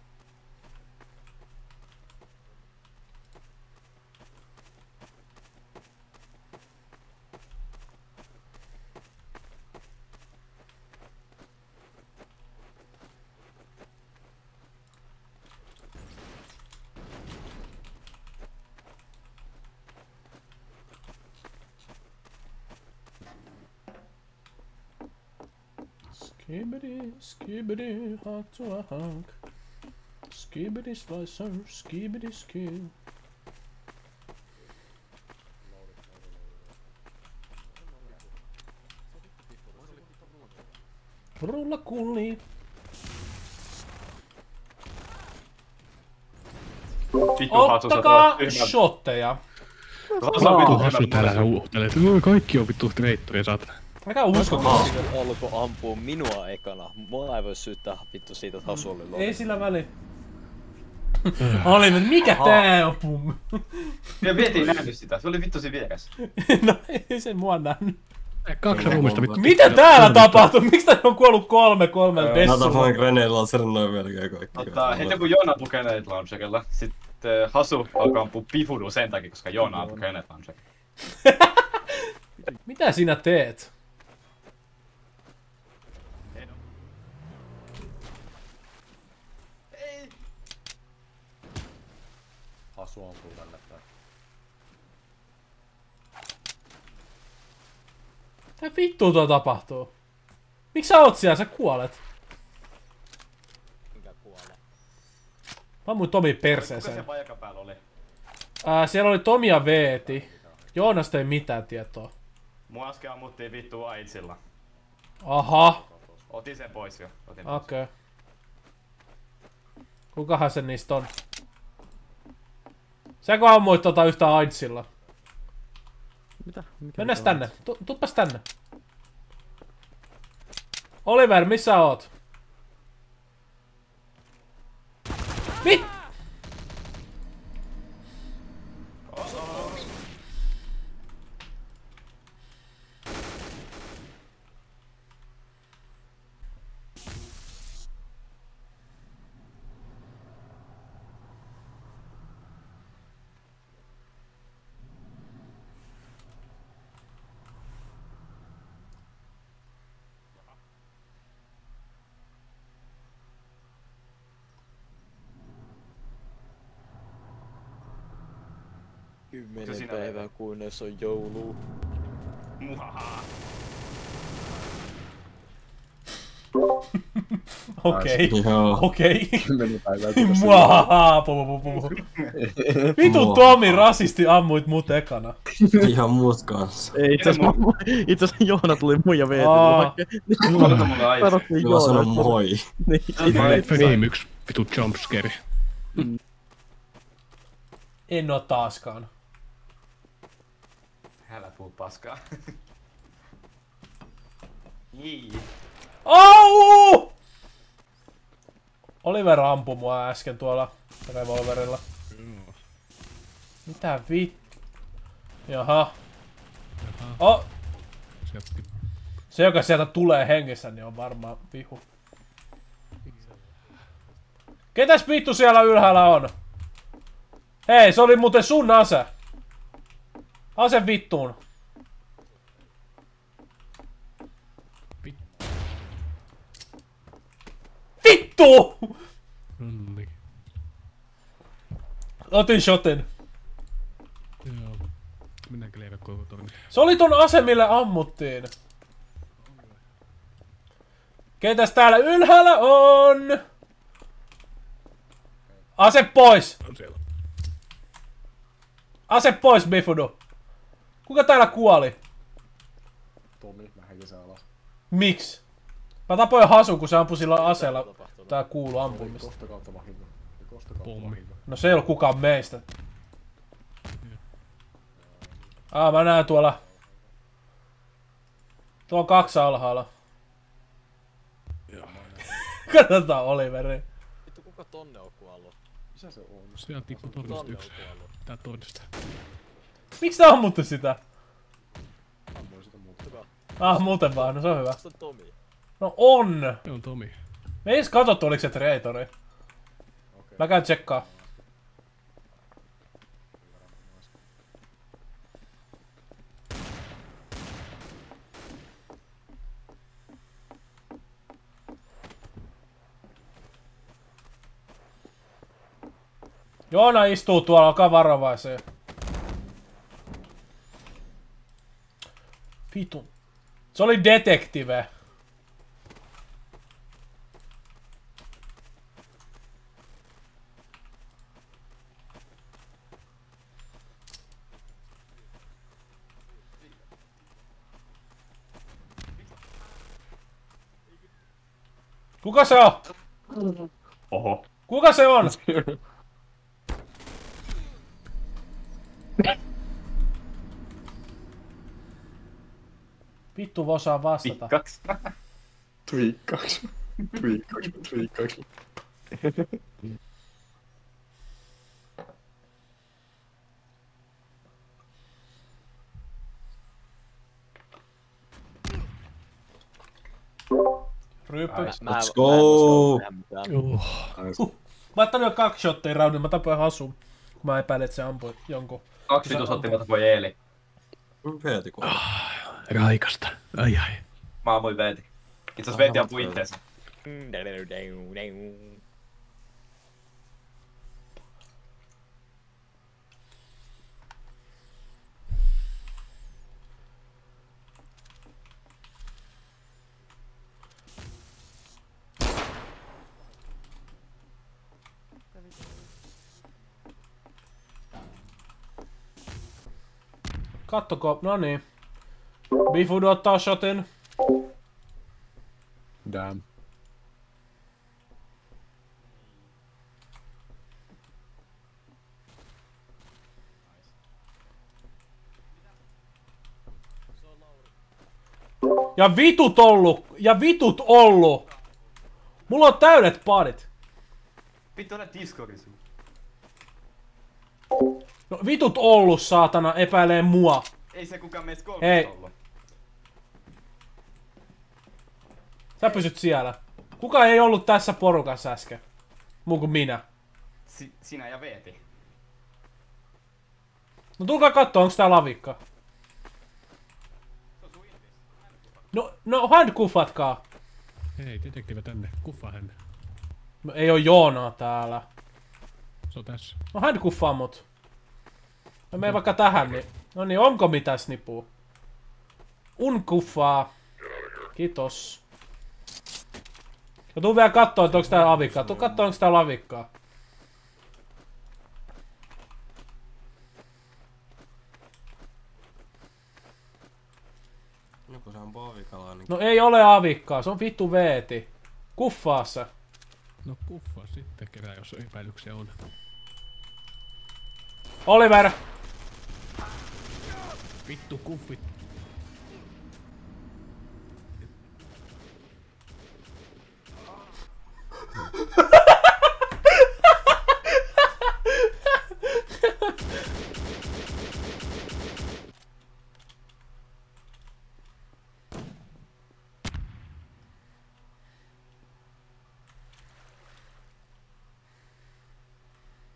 Skibidi, hack to a hack. Skibidi slicer, skibidi skill. Rulla kulli. Ottakaa shotteja. Hassu täällä huuhtelee, että kaikki on vittu treittoria, saatana. Mikä uskotaan? Alko ampuu minua ekana. Mua ei voi syyttää vittu siitä, että Hasu oli lovi. Ei sillä väli. Olin, mikä tää on pum? Ja vietiin nähnyt sitä, se oli vittu siinä vieressä. No ei se mua nähnyt. 2 ruumista vittu. Mitä täällä tapahtuu? Miksi tää on kuollut 3 dessulla? Mä tapoin Grenade Launcherin noin melkein kaikki. Heti kun Joona ampui Grenade Launcherilla, sitten Hasu alkaa ampua Pifudu sen takia, koska Joona ampui Grenade Launcherilla. Mitä sinä teet? Hasu ampuu tänne päin. Mitä vittua tuo tapahtuu? Miksi sä oot siellä? Sä kuolet. Minkä kuolee? Mä ammuin Tomi Kuka perseeseen. se paikan päällä oli? Siellä oli Tomi ja Veeti. Joonasta ei mitään tietoa. Mua äsken ammuttiin vittu Aitsilla. Aha. Otin sen pois jo. Okei. Okay. Kukahan se niistä on? Säkö ammuit yhtä Aidsilla? Mitä? Mennäs tänne. Tuppas tänne. Oliver, missä oot? Mit? Kymmenen päivää kunnes on joulu. Muhaha. Okei. Joo. Okei. 10 päivää. Muahaha. Vitu Tomi rasisti ammuit mut ekana. Ihan muut kanssa. Ei, itse asiassa Joona tuli mun ja Veetin Luota mulle Aitsi. Kyllä sano moi. Viime vitu jumpscare. En oo taaskaan. Älä puhu paskaa. Jii. Au! Oliver ampui mua äsken tuolla revolverilla. Mitä vittu? Jaha. Oh. Se joka sieltä tulee hengissä, niin on varmaan vihu. Ketäs vittu siellä ylhäällä on? Hei, se oli muuten sun ase. Ase vittuun. Vittu! Nonni. Otin shotin. Joo. Mennäänkö leivä koulutorni? Se oli ton ase, millä ammuttiin. Ketäs täällä ylhäällä on? Ase pois! On siellä. Ase pois, Bifudu. Kuka täällä kuoli? Tomi, mä häkisin alas. Miksi? Mä tapoin Hasun, kun se ampui sillä aseella. Tää kuuluu ampumista. Kosta kautta vahinko. Kosta kautta Pommi. vahinko. No se ei ollut kukaan meistä. Mä näen tuolla. Tuolla on 2 alhaalla. Katsotaan Oliveri. Vittu kuka tonne on kuollut? Missä se on? Sieltä tippu tornista yksi. Tää toisesta. Miksi tää ammuttu sitä? Ammuin sitä muuta. Muuten vaan, no se on hyvä. Se on Tomi. No on! Se on Tomi. Me ei edes katsottu, oliko se traitori. Okei. Mä käyn tsekkaa. Joona istuu tuolla, olkaa varovaisia. Vitu. Se oli detektive. Kuka se on? Oho. Kuka se on? Vittu osaa vastata. Twiikkaks. Ryppy. Let's go! Mä ottanut jo 2 shottia roundin, mä tapoin Hasun. Kun mä epäilen, että se ampui jonkun. 2 vitus otti, mä tapoin Eeli. Veeti kun. Raikasta. Ai. Mä ammuin Veeti. Itse asiassa Veeti ampui itteensä. Kattoko, no niin. Bifud ottaa shotin. Damn. Ja vitut ollu! Mulla on täydet parit. Vittu ole Discordissa. No vitut ollu, saatana, epäilee mua. Ei se kukaan meistä kolmesta ollut. Sä pysyt siellä. Kuka ei ollut tässä porukassa äsken? Muu kuin minä. Sinä ja Veeti. No tulkaa kattoo, onks tää lavikka? No handkuffatkaa. Hei, detektiivi tänne. Kuffaa hänne. No, ei oo Joonaa täällä. Se on tässä. No handkuffaa mut. Mä menen vaikka tähän, niin... No niin, onko mitä snipuu? Unkuffaa. Kiitos. Ja tuu vielä kattoo, että onks tää lavikkaa. Tuu kattoo, onks tää lavikkaa. No kun se on paavikalaa, niin... No ei ole avikkaa, se on vittu Veeti. Kuffaa se. No kuffaa sitten kerää, jos epäilyksiä on. Oliver! Vittu kuffit.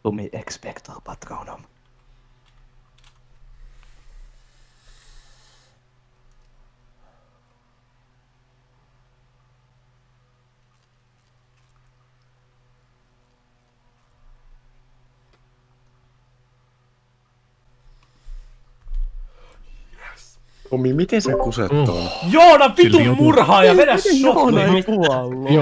Lumi expector patronum. Tomi, miten sä kuset tuon? Joona vitun murhaaja, vedä shotti!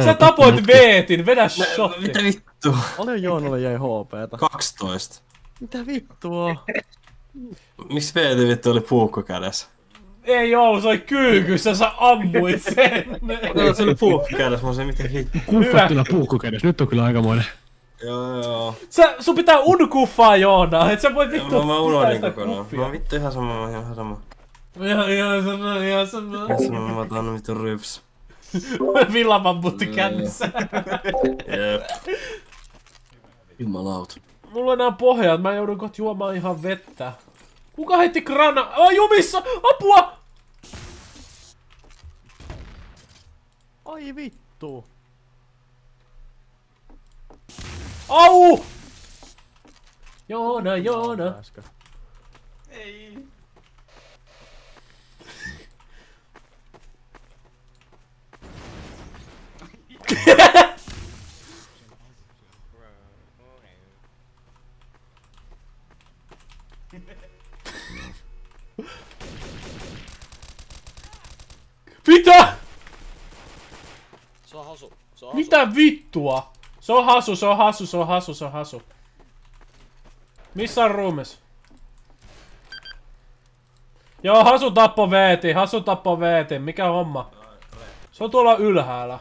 Sä tapoit Veetin, vedä shotti! Mitä vittua? Paljon Joonalle jäi HP:tä? 12. Mitä vittua? Miksi Veeti vittu oli puukko kädessä? Ei oo, se oli kyykyssä, sä ammuit sen! No, se oli puukko kädessä, mä sanoin miten hitto. Kuffattuna puukko kädessä, nyt on kyllä aikamoinen. Joo. Sun pitää unkuffaa Joona, et sä voi vittu... Mä unohdin kokonaan. Mä oon vittu ihan sama. Ihan sama. Mä otan vittu ryps. Villapamputti kännissä. Jep. Jumalauta. Mulla on enää pohjat, mä joudun kohta juomaan ihan vettä. Kuka heitti grana? Jumissa! Apua! Ai vittu. Au! Joona. Ei. Mitä? Se on hasu. Mitä vittua? Se on hasu. Missä on ruumis? Joo, Hasu tappo Veeti. Mikä homma? Se on tuolla ylhäällä.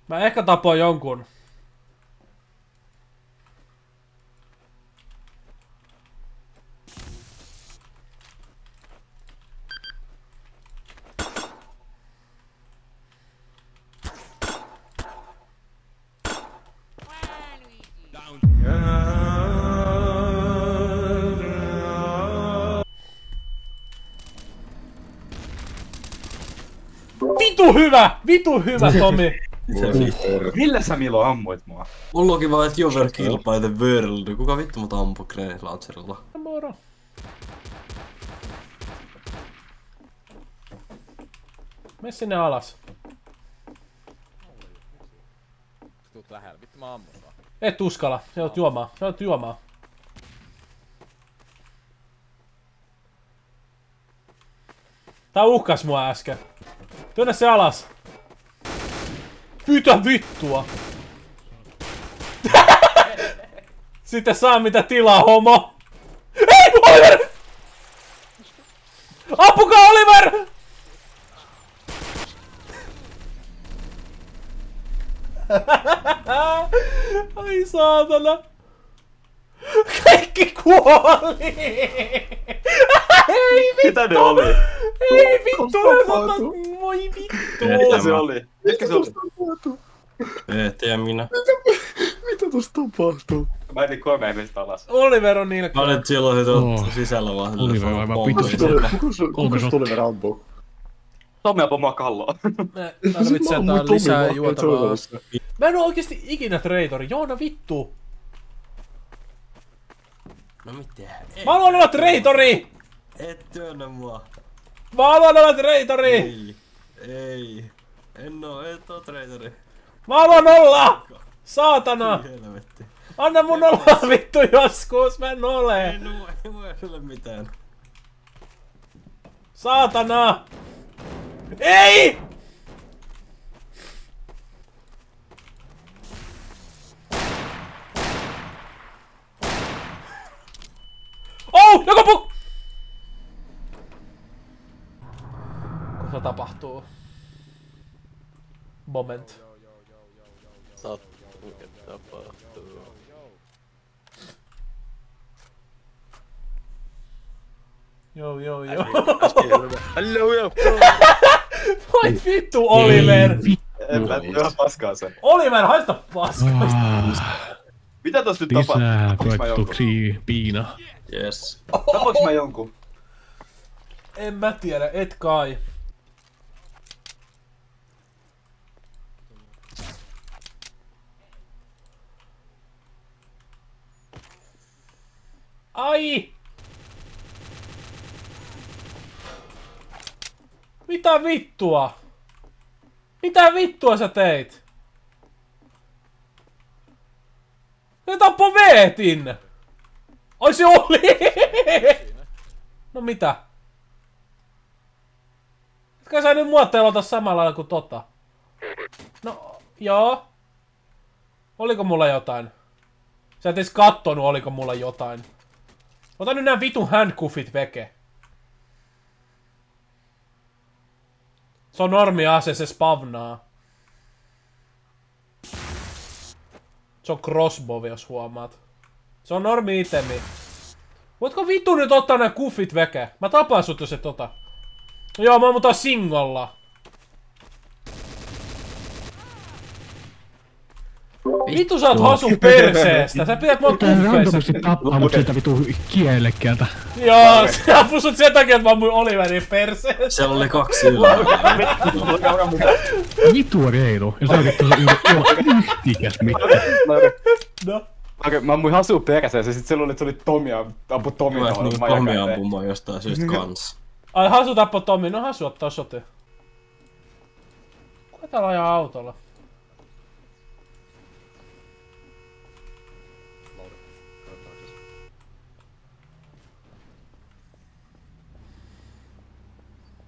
Mä ehkä tapoin jonkun. Vitu hyvä, Tomi! Millä sä Milo ammuit mua? Mulla onkin vaan, että Jover kill by the world. Kuka vittu mut ampuu grenade launcherilla? Moro. Mene sinne alas. Tuut lähellä, vittu mä ammun vaan. Et uskalla, sä oot juomaa, Tää uhkas mua äsken. Työnnä se alas. Mitä vittua? Sitten saa mitä tilaa, homo. Ei, Oliver! Ampukaa, Oliver! Ai saatana. Kaikki kuoli! Ei vittu! Mitä ne oli? Ei vittu! Voi vittu! Mitä se oli? Mitkä se oli? Ja minä. Mitä tossa tapahtuu? Mä etin 3 ihmistä alas. Oliver on niillä. Mä olin silloin sisällä vaan. Oliver on aivan vittu. Kuka Oliver ampuu? Tommi ampui mua kalloon. Mä tarvitsen jotain lisää juotavaa. Mä en oo oikeesti ikinä traitori. Joona vittu! No mitä? Mä haluan olla traitori! Et työnnä mua. Mä haluan olla traitori! Ei. En oo traitori. Mä haluan olla! Saatana! Helvetti. Anna mun olla vittu joskus, mä en ole! Ei voi ole mitään. Saatana! Ei! Oh! Joku Mitä tapahtuu? Moment. Mikä tapahtuu? Joo. Hello, joo. Voi vittu, Oliver! En mä ihan paskaa sen. Oliver, haista paskaa! Mitä tossa nyt tapahtuu? Lisää koettuksia, piina. Yes. Tapoinko mä jonkun? En mä tiedä, et kai. Ai! Mitä vittua? Mitä vittua sä teit? Ne tappoi Veetin! Ai se oli! No mitä? Etkä sä nyt mua teilota samalla lailla kuin tota? No, joo. Oliko mulla jotain? Sä et edes kattonut, oliko mulla jotain. Ota nyt nää vitun handcuffit veke. Se on normi ase, se spavnaa. Se on crossbow, jos huomaat. Se on normi itemi. Voitko vittu nyt ottaa nää kuffit veke? Mä tapaan sut, jos et ota. No joo, mä ammutaan singolla. Vittu sä oot hasu perseestä, sä pidät mua kuffeissa. Randomisti tappaa mut sieltä vitu kielekkeeltä. Joo, sä ampui sut sen takia, että mä ammuin Oliverin perseestä. Siellä oli 2 ylää. Vitu reilu. Ja sä olit tuossa yhtikäs mitään. No. Okei, mä ammuin hasua perässä ja sit se luuli, että se oli Tomi ja ampui Tomi Mä niin Tomi ampumaan jostain syystä kans. Ai Hasu tappoi Tomi, no Hasu ottaa sote. Kuka täällä ajaa autolla?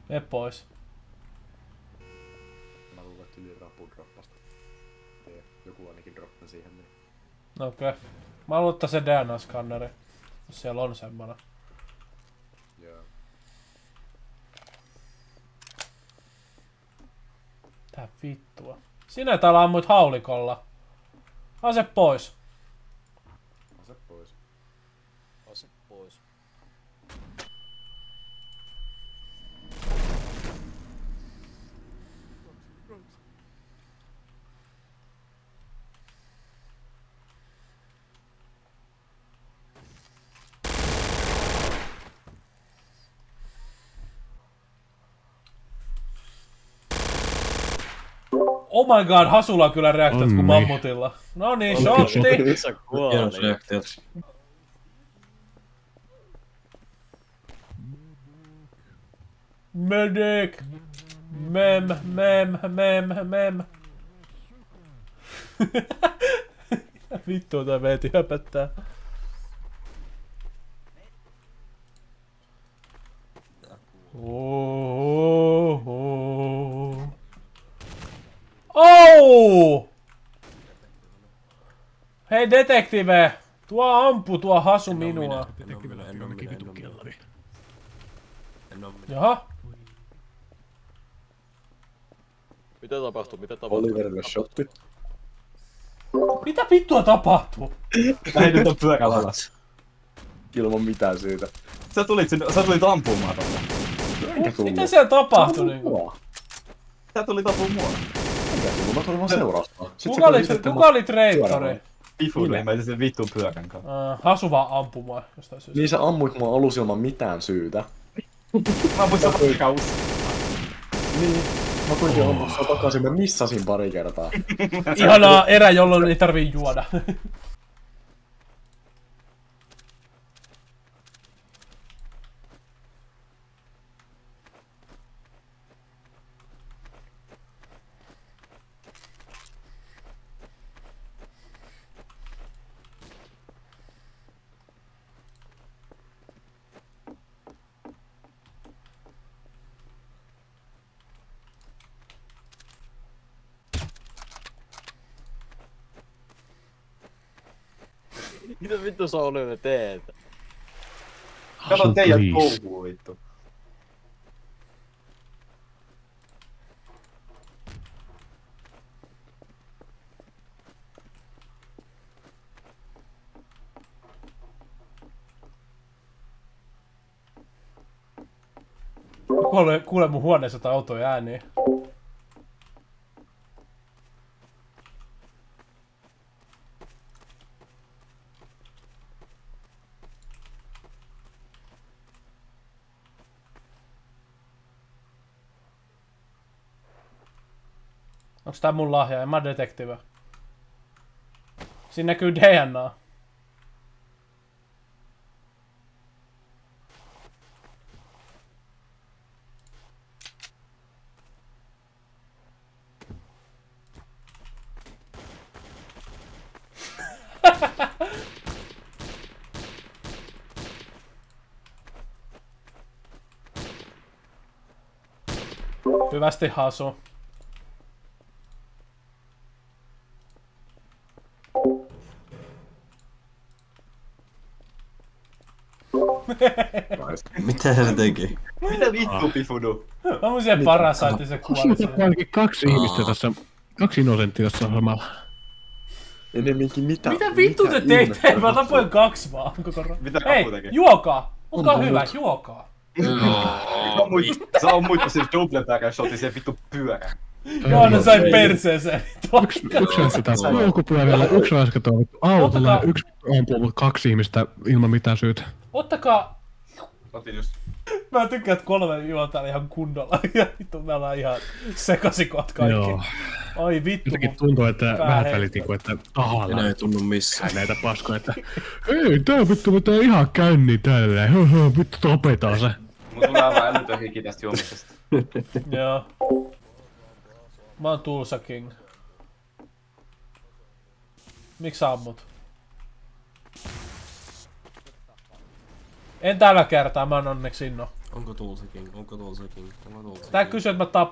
Mene pois. Mä luulen, että yli rapu droppasta. Joku ainakin droppasi siihen. Niin. Okei. Mä luulen, että se DNA-skanneri. Jos siellä on semmonen. Joo. Tää vittua. Sinä täällä ammuit haulikolla. Ase pois. Ase pois. Ase pois. Oh my god, Hasulla on kyllä reaktiot kuin mammutilla. No niin, shotti! Hienos reaktiot. Medic! Mem. Vittu, tää veeti höpöttää. Oh! Hei detektive! Tuo ampu tuo Hasu minua. Jaha? Mitä tapahtuu? Oliverille shotti. Mitä vittua tapahtuu? Ei nyt on pyörällä alas. Ilman mitään syytä. Sä tulit ampumaan tuolla. Mitä siellä tapahtui niinku? Sä tulit ampumaan mua. Mä tulin vaan seuraamaan. Kuka oli treittori? Pifuille, mä sen vittun pyörän kanssa. Hasu vaan ampumaan jostain syystä. Niin sä ammuit mua alus ilman mitään syytä. Mä ammuin sä pyöräkaus. Niin. Mä koitin ampua sua takaisin, mä missasin pari kertaa. Ihanaa erä, jolloin ei tarvii juoda. Mitä vittu sä Oliver teet? Kato teijät touhuu vittu. Kuule mun huoneessa jotain autoja ääniä. Onks tää mun lahja? En mä detektiivä. Siinä näkyy DNA. Hyvästi Hasu. Mitä se teki? Mitä vittu Pifudu? Mä mun sen parasaitti se kuoli siihen. Ainakin 2 ihmistä tässä, 2 innosenttia tässä samalla. Enemmänkin mitä? Mitä vittu te teitte? Mä tapoin 2 vaan. Mitä hei, Kapu tekee? juokaa! Olkaa hyvä, juokaa! Sä ammuit sen double-back shotin sen vittu pyörän. Joo, ne sai perseeseen. Yksi raiskataan polkupyörällä, yksi raiskataan autolla ja yksi ampuu 2 ihmistä ilman mitään syytä. Ottakaa... Otin just. Mä tykkään, että 3 juon täällä ihan kunnolla. Ja vittu, me ollaan ihan sekasikot kaikki. Joo. Ai vittu. Jotenkin tuntuu, että vähät välitin, että tahalla. Enää ei tunnu missään. Näitä paskoja, että hei, tää vittu vetää ihan känni tälleen. Vittu tapetaan se. Mun tulee aivan älytön hiki tästä juomisesta. Joo. Mä oon Tulsa King. Miksi sä ammut? En tällä kertaa, mä oon onneksi inno. Onko Tulsa King? Onko Tulsa King? Tää kysyy, että mä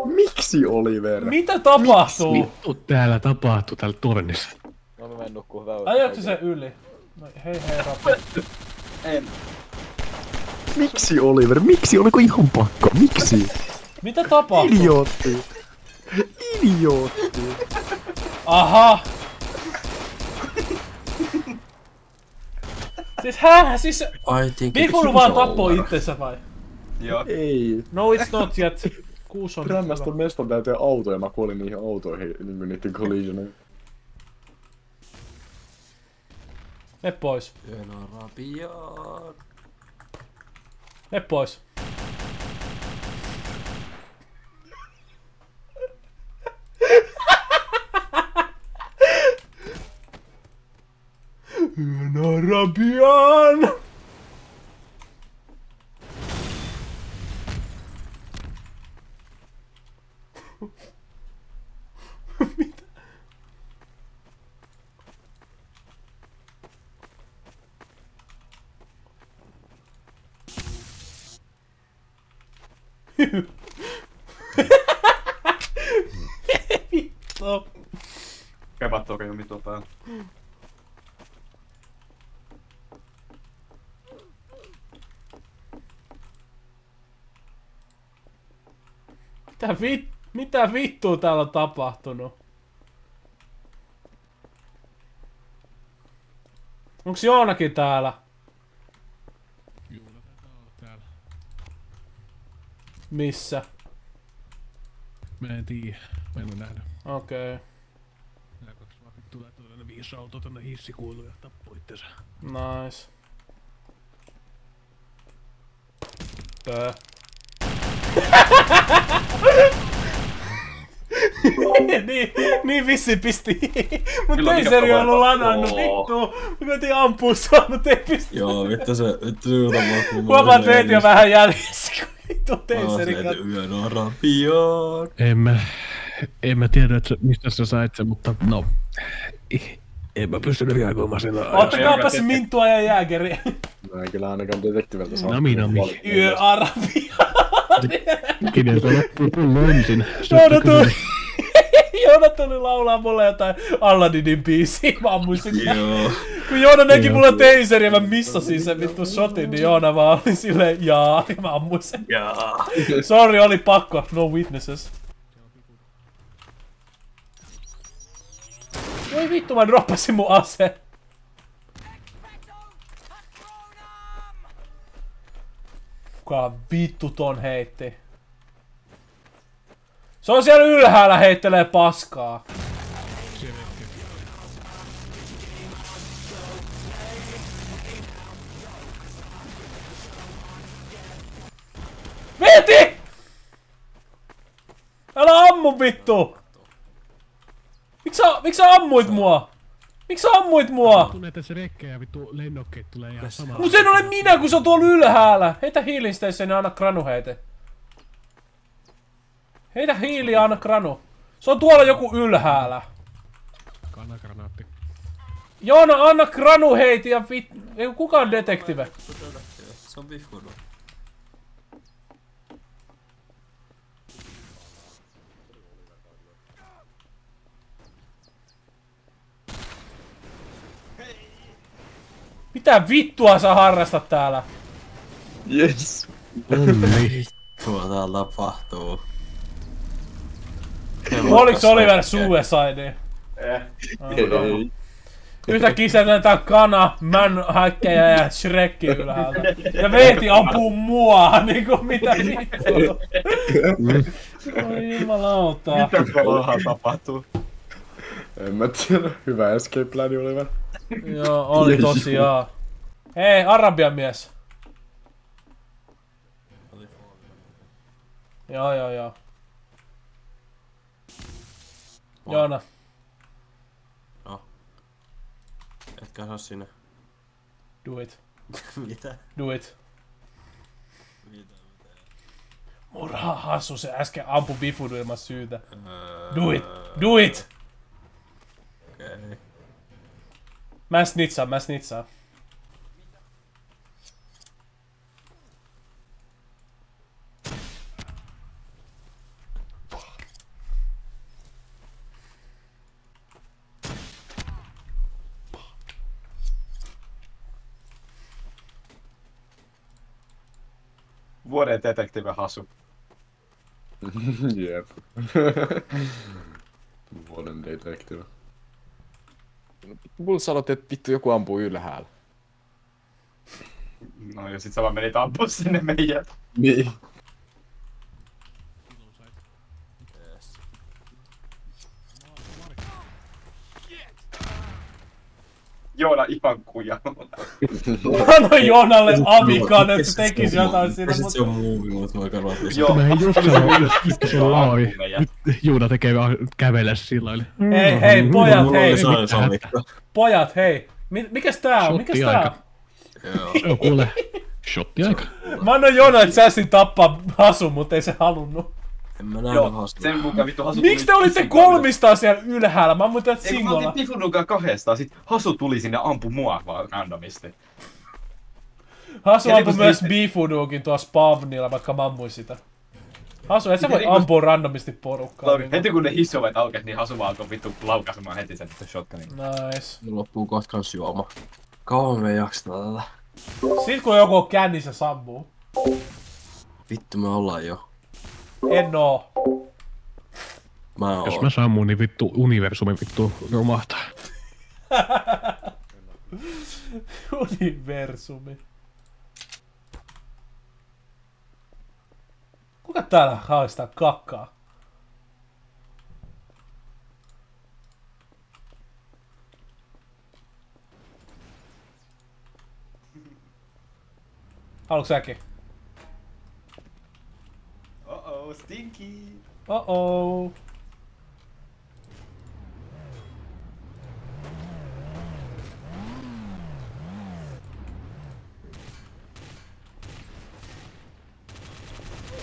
Miksi Oliver? Mitä tapahtuu? Vittu täällä tapahtuu täällä tornissa. No mä menen nukkuu hyvää. Ajoitko se yli? No, hei Rapu. En. Miksi Oliver? Miksi? Oliko ihan pakko? Miksi? Mitä tapahtuu? Idiootti. Aha! Siis Bifulu vaan tappoi itsensä vai? Joo. Ei. No it's not yet. Kuusi on Rämmästä meston täyteen autoja, mä kuolin niihin autoihin niiden collisioneihin. Me pois. Me pois. Arabian! Mitä? Vittu. Kevattooko jo mitua päällä? Mitä vittua täällä on tapahtunut? Onks Joonakin täällä? Juuna taitaa olla täällä. Missä? Mä en tiedä. Mä en oo nähnyt. Okei. Nää kaksi vaan tulee tuonne 5 autoa tonne hissikuiluun ja tappoi itensä. Nice. Pöö. niin vissi pisti. Mut teiseri on ollut lanannut, vittu. Mä koitin ampua sua, mut ei pysty. Joo, vittu se tapahtuu. Huomaat veet jo vähän jäljessä, kun vittu teiseri katsoo. Yön Arabian. En mä tiedä, että mistä sä sait sen, mutta no... En mä pystynyt reagoimaan sillä ajassa. Ottakaapa se Mintua ja Jäägeriä. Mä en kyllä ainakaan detektiveltä saa. Nami. Yö Arabian. Kideltä loppuu pullo ensin. Joona tuli laulaa mulle jotain Aladdinin biisiä, mä ammuin sitä. Joo. Kun Joona näki mulle teiseri ja mä missasin sen vittu shotin, niin Joona vaan oli silleen jaa, ja mä ammuin sen. Jaa. Sorry, oli pakko, no witnesses. Voi vittu, mä droppasin mun ase. Kuka vittu ton heitti? Se on siellä ylhäällä heittelee paskaa. Veti! Älä ammu vittu! Miksi sä ammuit mua? Miksi sä ammuit mua? Tulee tässä rekkejä ja vittu lennokkeet tulee ihan samalla. Mut sen ole minä, kun se on tuolla ylhäällä. Heitä healing station ja anna granu heite. Heitä hiili ja anna granu. Se on tuolla joku ylhäällä. Kanagranaatti. Joona, anna granu heiti ja ei kuka on detektive? Se on Bifulu. Mitä vittua sä harrastat täällä? Yes. Tuo täällä tapahtuu. Oliks Oliver suicide? Ei. Yhtäkkiä sieltä tää kana, manhäkkejä ja Shrekki ylhäältä. Ja Veeti ampuu mua, niinku mitä vittua. Oi jumalauta. Mitä kolahan tapahtuu? En mä tiedä. Hyvä escape plani Oliver. Joo, oli tosiaan. Hei, Arabian mies. Joo. Joona. No. Etkä saa sinne. Do it. Mitä? Do it. Murhaa hassu, se äsken ampui Bifudu ilman syytä. Do it! Do it! Okei. Mä snitsaan. Vuoden detektive Hasu. Jep. Vuoden detektiivi. Mulle sanottiin, että vittu joku ampuu ylhäällä. No ja sit sä vaan menit ampua sinne meijät. Niin. Joona ihan kujalla. Anna Joonalle amikan, että se tekisi jotain siinä. Ja sit se on muuvi, mutta mä aika ruotlaisin. Joo. Mä just sanoin, nyt Juuda tekee vaan kävellä sillä lailla. Hei, pojat, hei. Pojat, hei. Mikäs tää on? Mikäs tää on? Joo, kuule. Shottiaika. Mä annoin Joonalle sässin tappaa Hasun, mutta ei se halunnut. En mä nähnyt Hasua. Sen mukaan vittu Hasu Miksi te olitte kolmistaan siellä ylhäällä? Mä ammuin teidät singolla. Mä oltiin Pifunukaan kahdestaan, sit Hasu tuli sinne ampui mua vaan randomisti. Hasu ampui myös Bifunuukin tuossa spawnilla, vaikka mä ammuin sitä. Hasu, et sä voi ampua randomisti porukkaa. Heti kun ne hissuovet aukes, niin Hasu vaan alkoi vittu laukaisemaan heti sen shotgunin. Nice. Mulla loppuu kohta kans juoma. Kauan me ei jakseta tätä. Sit kun joku on kännissä sammuu. Vittu me ollaan jo. En oo. Mä oon. Jos mä sammun, niin vittu universumi vittu romahtaa. Universumi. Kuka täällä haistaa kakkaa? Haluatko säkin? Oh, stinky! Oh.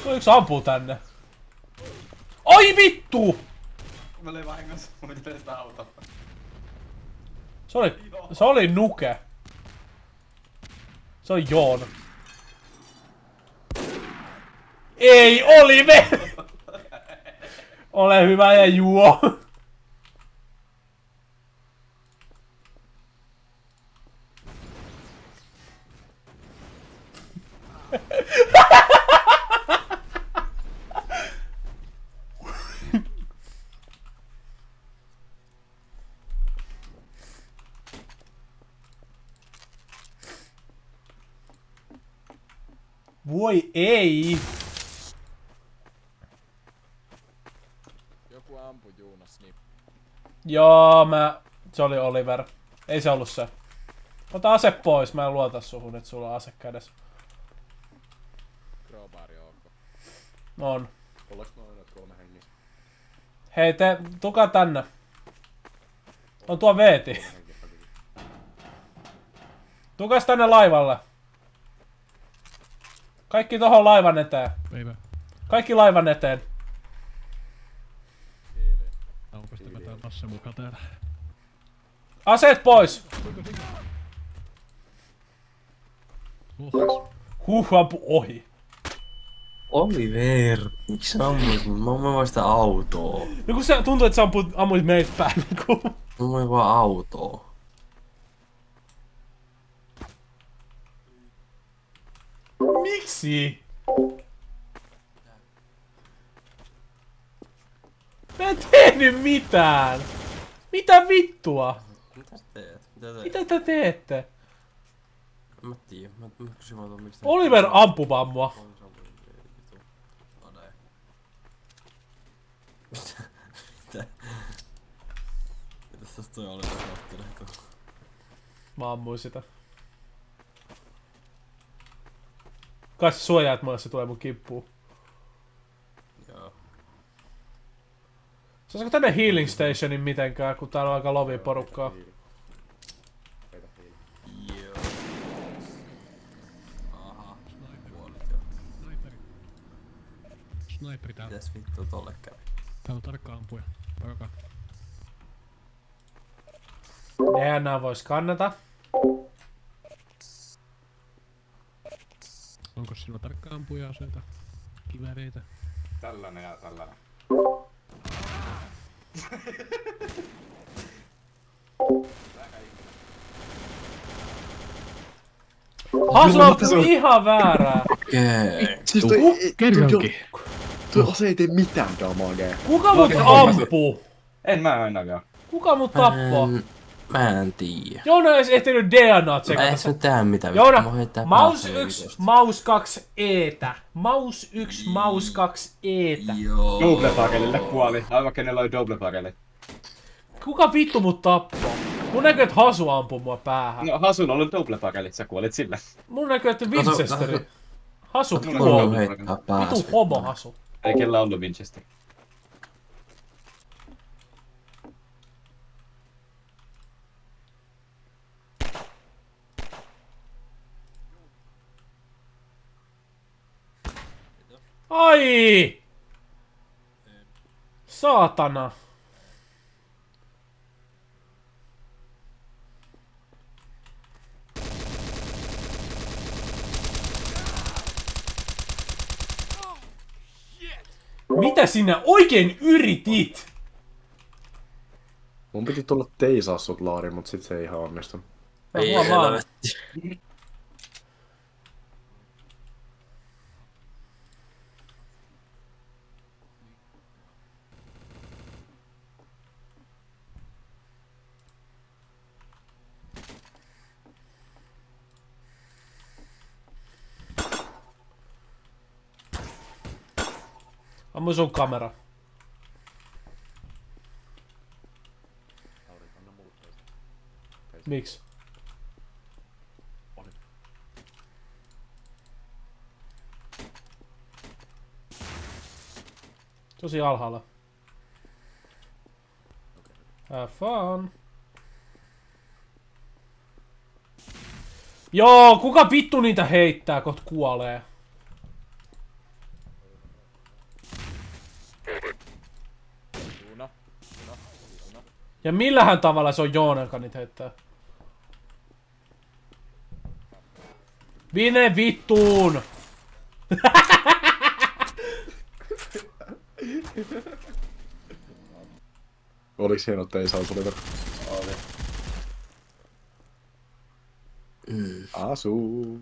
Yksi ampuu tänne. Ai vittu! Mä löin vahingossa, mä pitää sitä autoa. Se oli Nuke. Se on Joon. Ei, Oliver! Ole hyvä ja juo. Voi ei! Joku ampui Juunas niin. Joo, se oli Oliver. Ei se ollut se. Ota ase pois, mä en luota suhun, että sulla on ase kädessä. Crowbari ok. On. Ollaanko me ainoat 3 hengissä? Hei, tukaa tänne. On tuo Veeti. Tukas tänne laivalle. Kaikki tohon laivan eteen. Päivä. Kaikki laivan eteen. Onko sitä vetää Lasse mukaan täällä? Aseet pois! Ampu ohi. Oliver, miksi sä ammuit mut? Mä ammuin vaan sitä autoa. No kun se tuntuu, että sä ammuit meitä päin. Mä ammuin vaan autoa. Miksi? Mä en tehnyt mitään! Mitä vittua? Mitä sä teet? Mitä te teette? Mä tiedän, mä kysyn vaan tuon miksi Oliver ampui vaan mua. Mitä? Mitäs tosta toi Oliver kattelee tuolla? Mä ammuin sitä. Kai sä suojaat mua, jos se tulee mun kimppuun. Joo. Saisiko tänne healing stationin mitenkään, kun täällä on aika lovia porukkaa? Joo. Aha, kuolit jo. Sniperi täällä. Mitäs vittu tolle kävi? Täällä on tarkka ampuja. Parakaa. DNA vois kannata. Onko sinulla tarkka ampuja aseita? Kiväreitä? Tällainen ja tällainen. Hasu on ihan väärää. Okei. Siis Kerrankin. Tuo ase ei tee mitään damagea. Kuka mut ampuu? En mä ainakaan. Kuka mut tappaa? Mä en tiedä. Joona ei edes ehtinyt DNA tsekata. Mä en saa tehdä mitään. Joona, maus 1, maus 2, eetä. Maus 1, maus 2, eetä. Joo. Double barrelille kuoli. Aivan kenellä oli double barreli. Kuka vittu mut tappaa? Mun näkyy, että Hasu ampuu mua päähän. No Hasun on ollut double barrelit, sä kuolit sillä. Mun näkyy, että Winchesteri. Hasu Mulla kuoli. heittää päässä. Vitu homo Hasu. Ei kellä ollut Winchester. Ai! Saatana. Mitä sinä oikein yritit? Mun piti tulla teisaa sut, Laari, mut sit se ei ihan onnistunut. Ei helvetti. Ammu sun kamera. Miksi? Tosi alhaalla. Have fun. Joo, kuka vittu niitä heittää, kot kuolee? Ja millähän tavalla se on Joona, joka niitä heittää? Vine vittuun! Oliks hieno teisaus, Oliver? Oli. Asu.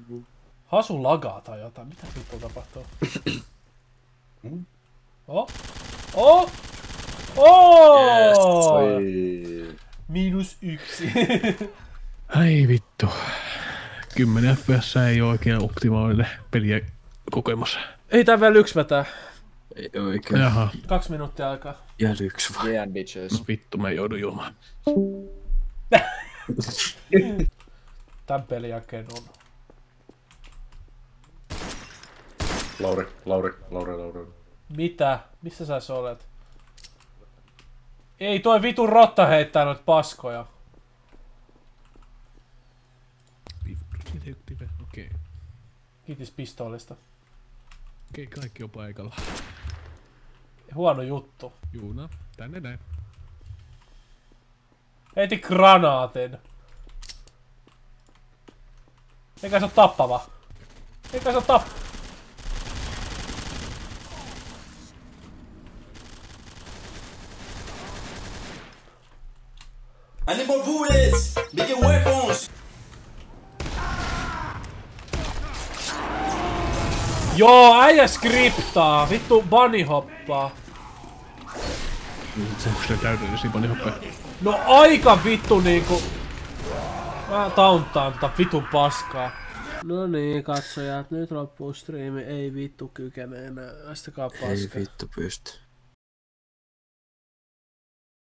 Hasu lagaa tai jotain. Mitä vittua tapahtuu? Oh? Oh? Oh! Yes. -1. Ai vittu. 10 FPS ei ole oikein optimaalinen peliä kokemus. Ei tää vielä yksi vetää. Ei oikein. Jaha. 2 minuuttia aikaa. Ihan yksi vai? Yeah, bitches. No vittu, mä joudun juomaan. Tän pelin jälkeen on. Lauri. Mitä? Missä sä olet? Ei toi vitun rotta heittää noit paskoja. Okei. Kiitos pistoolista. Okei, kaikki on paikalla. Huono juttu. Juuna, tänne näin. Heiti granaatin. Eikä se oo tappava. Eikä se oo tappava. I need more bullets! Bigger weapons! Joo, äijä skriptaa. Vittu bunny hoppaa. Onko se täydellisiä bunnyhoppeja? No aika vittu niinku. Mä tauntaan tota vitun paskaa. No niin, katsojat, nyt loppuu striimi. Ei vittu kykene enää. Astakaa paskaa. Ei vittu pysty.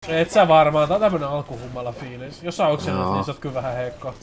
Et sä varmaan, tää on tämmönen alkuhummalla fiilis. Jos sä oksenut, niin sä oot kyllä vähän heikko.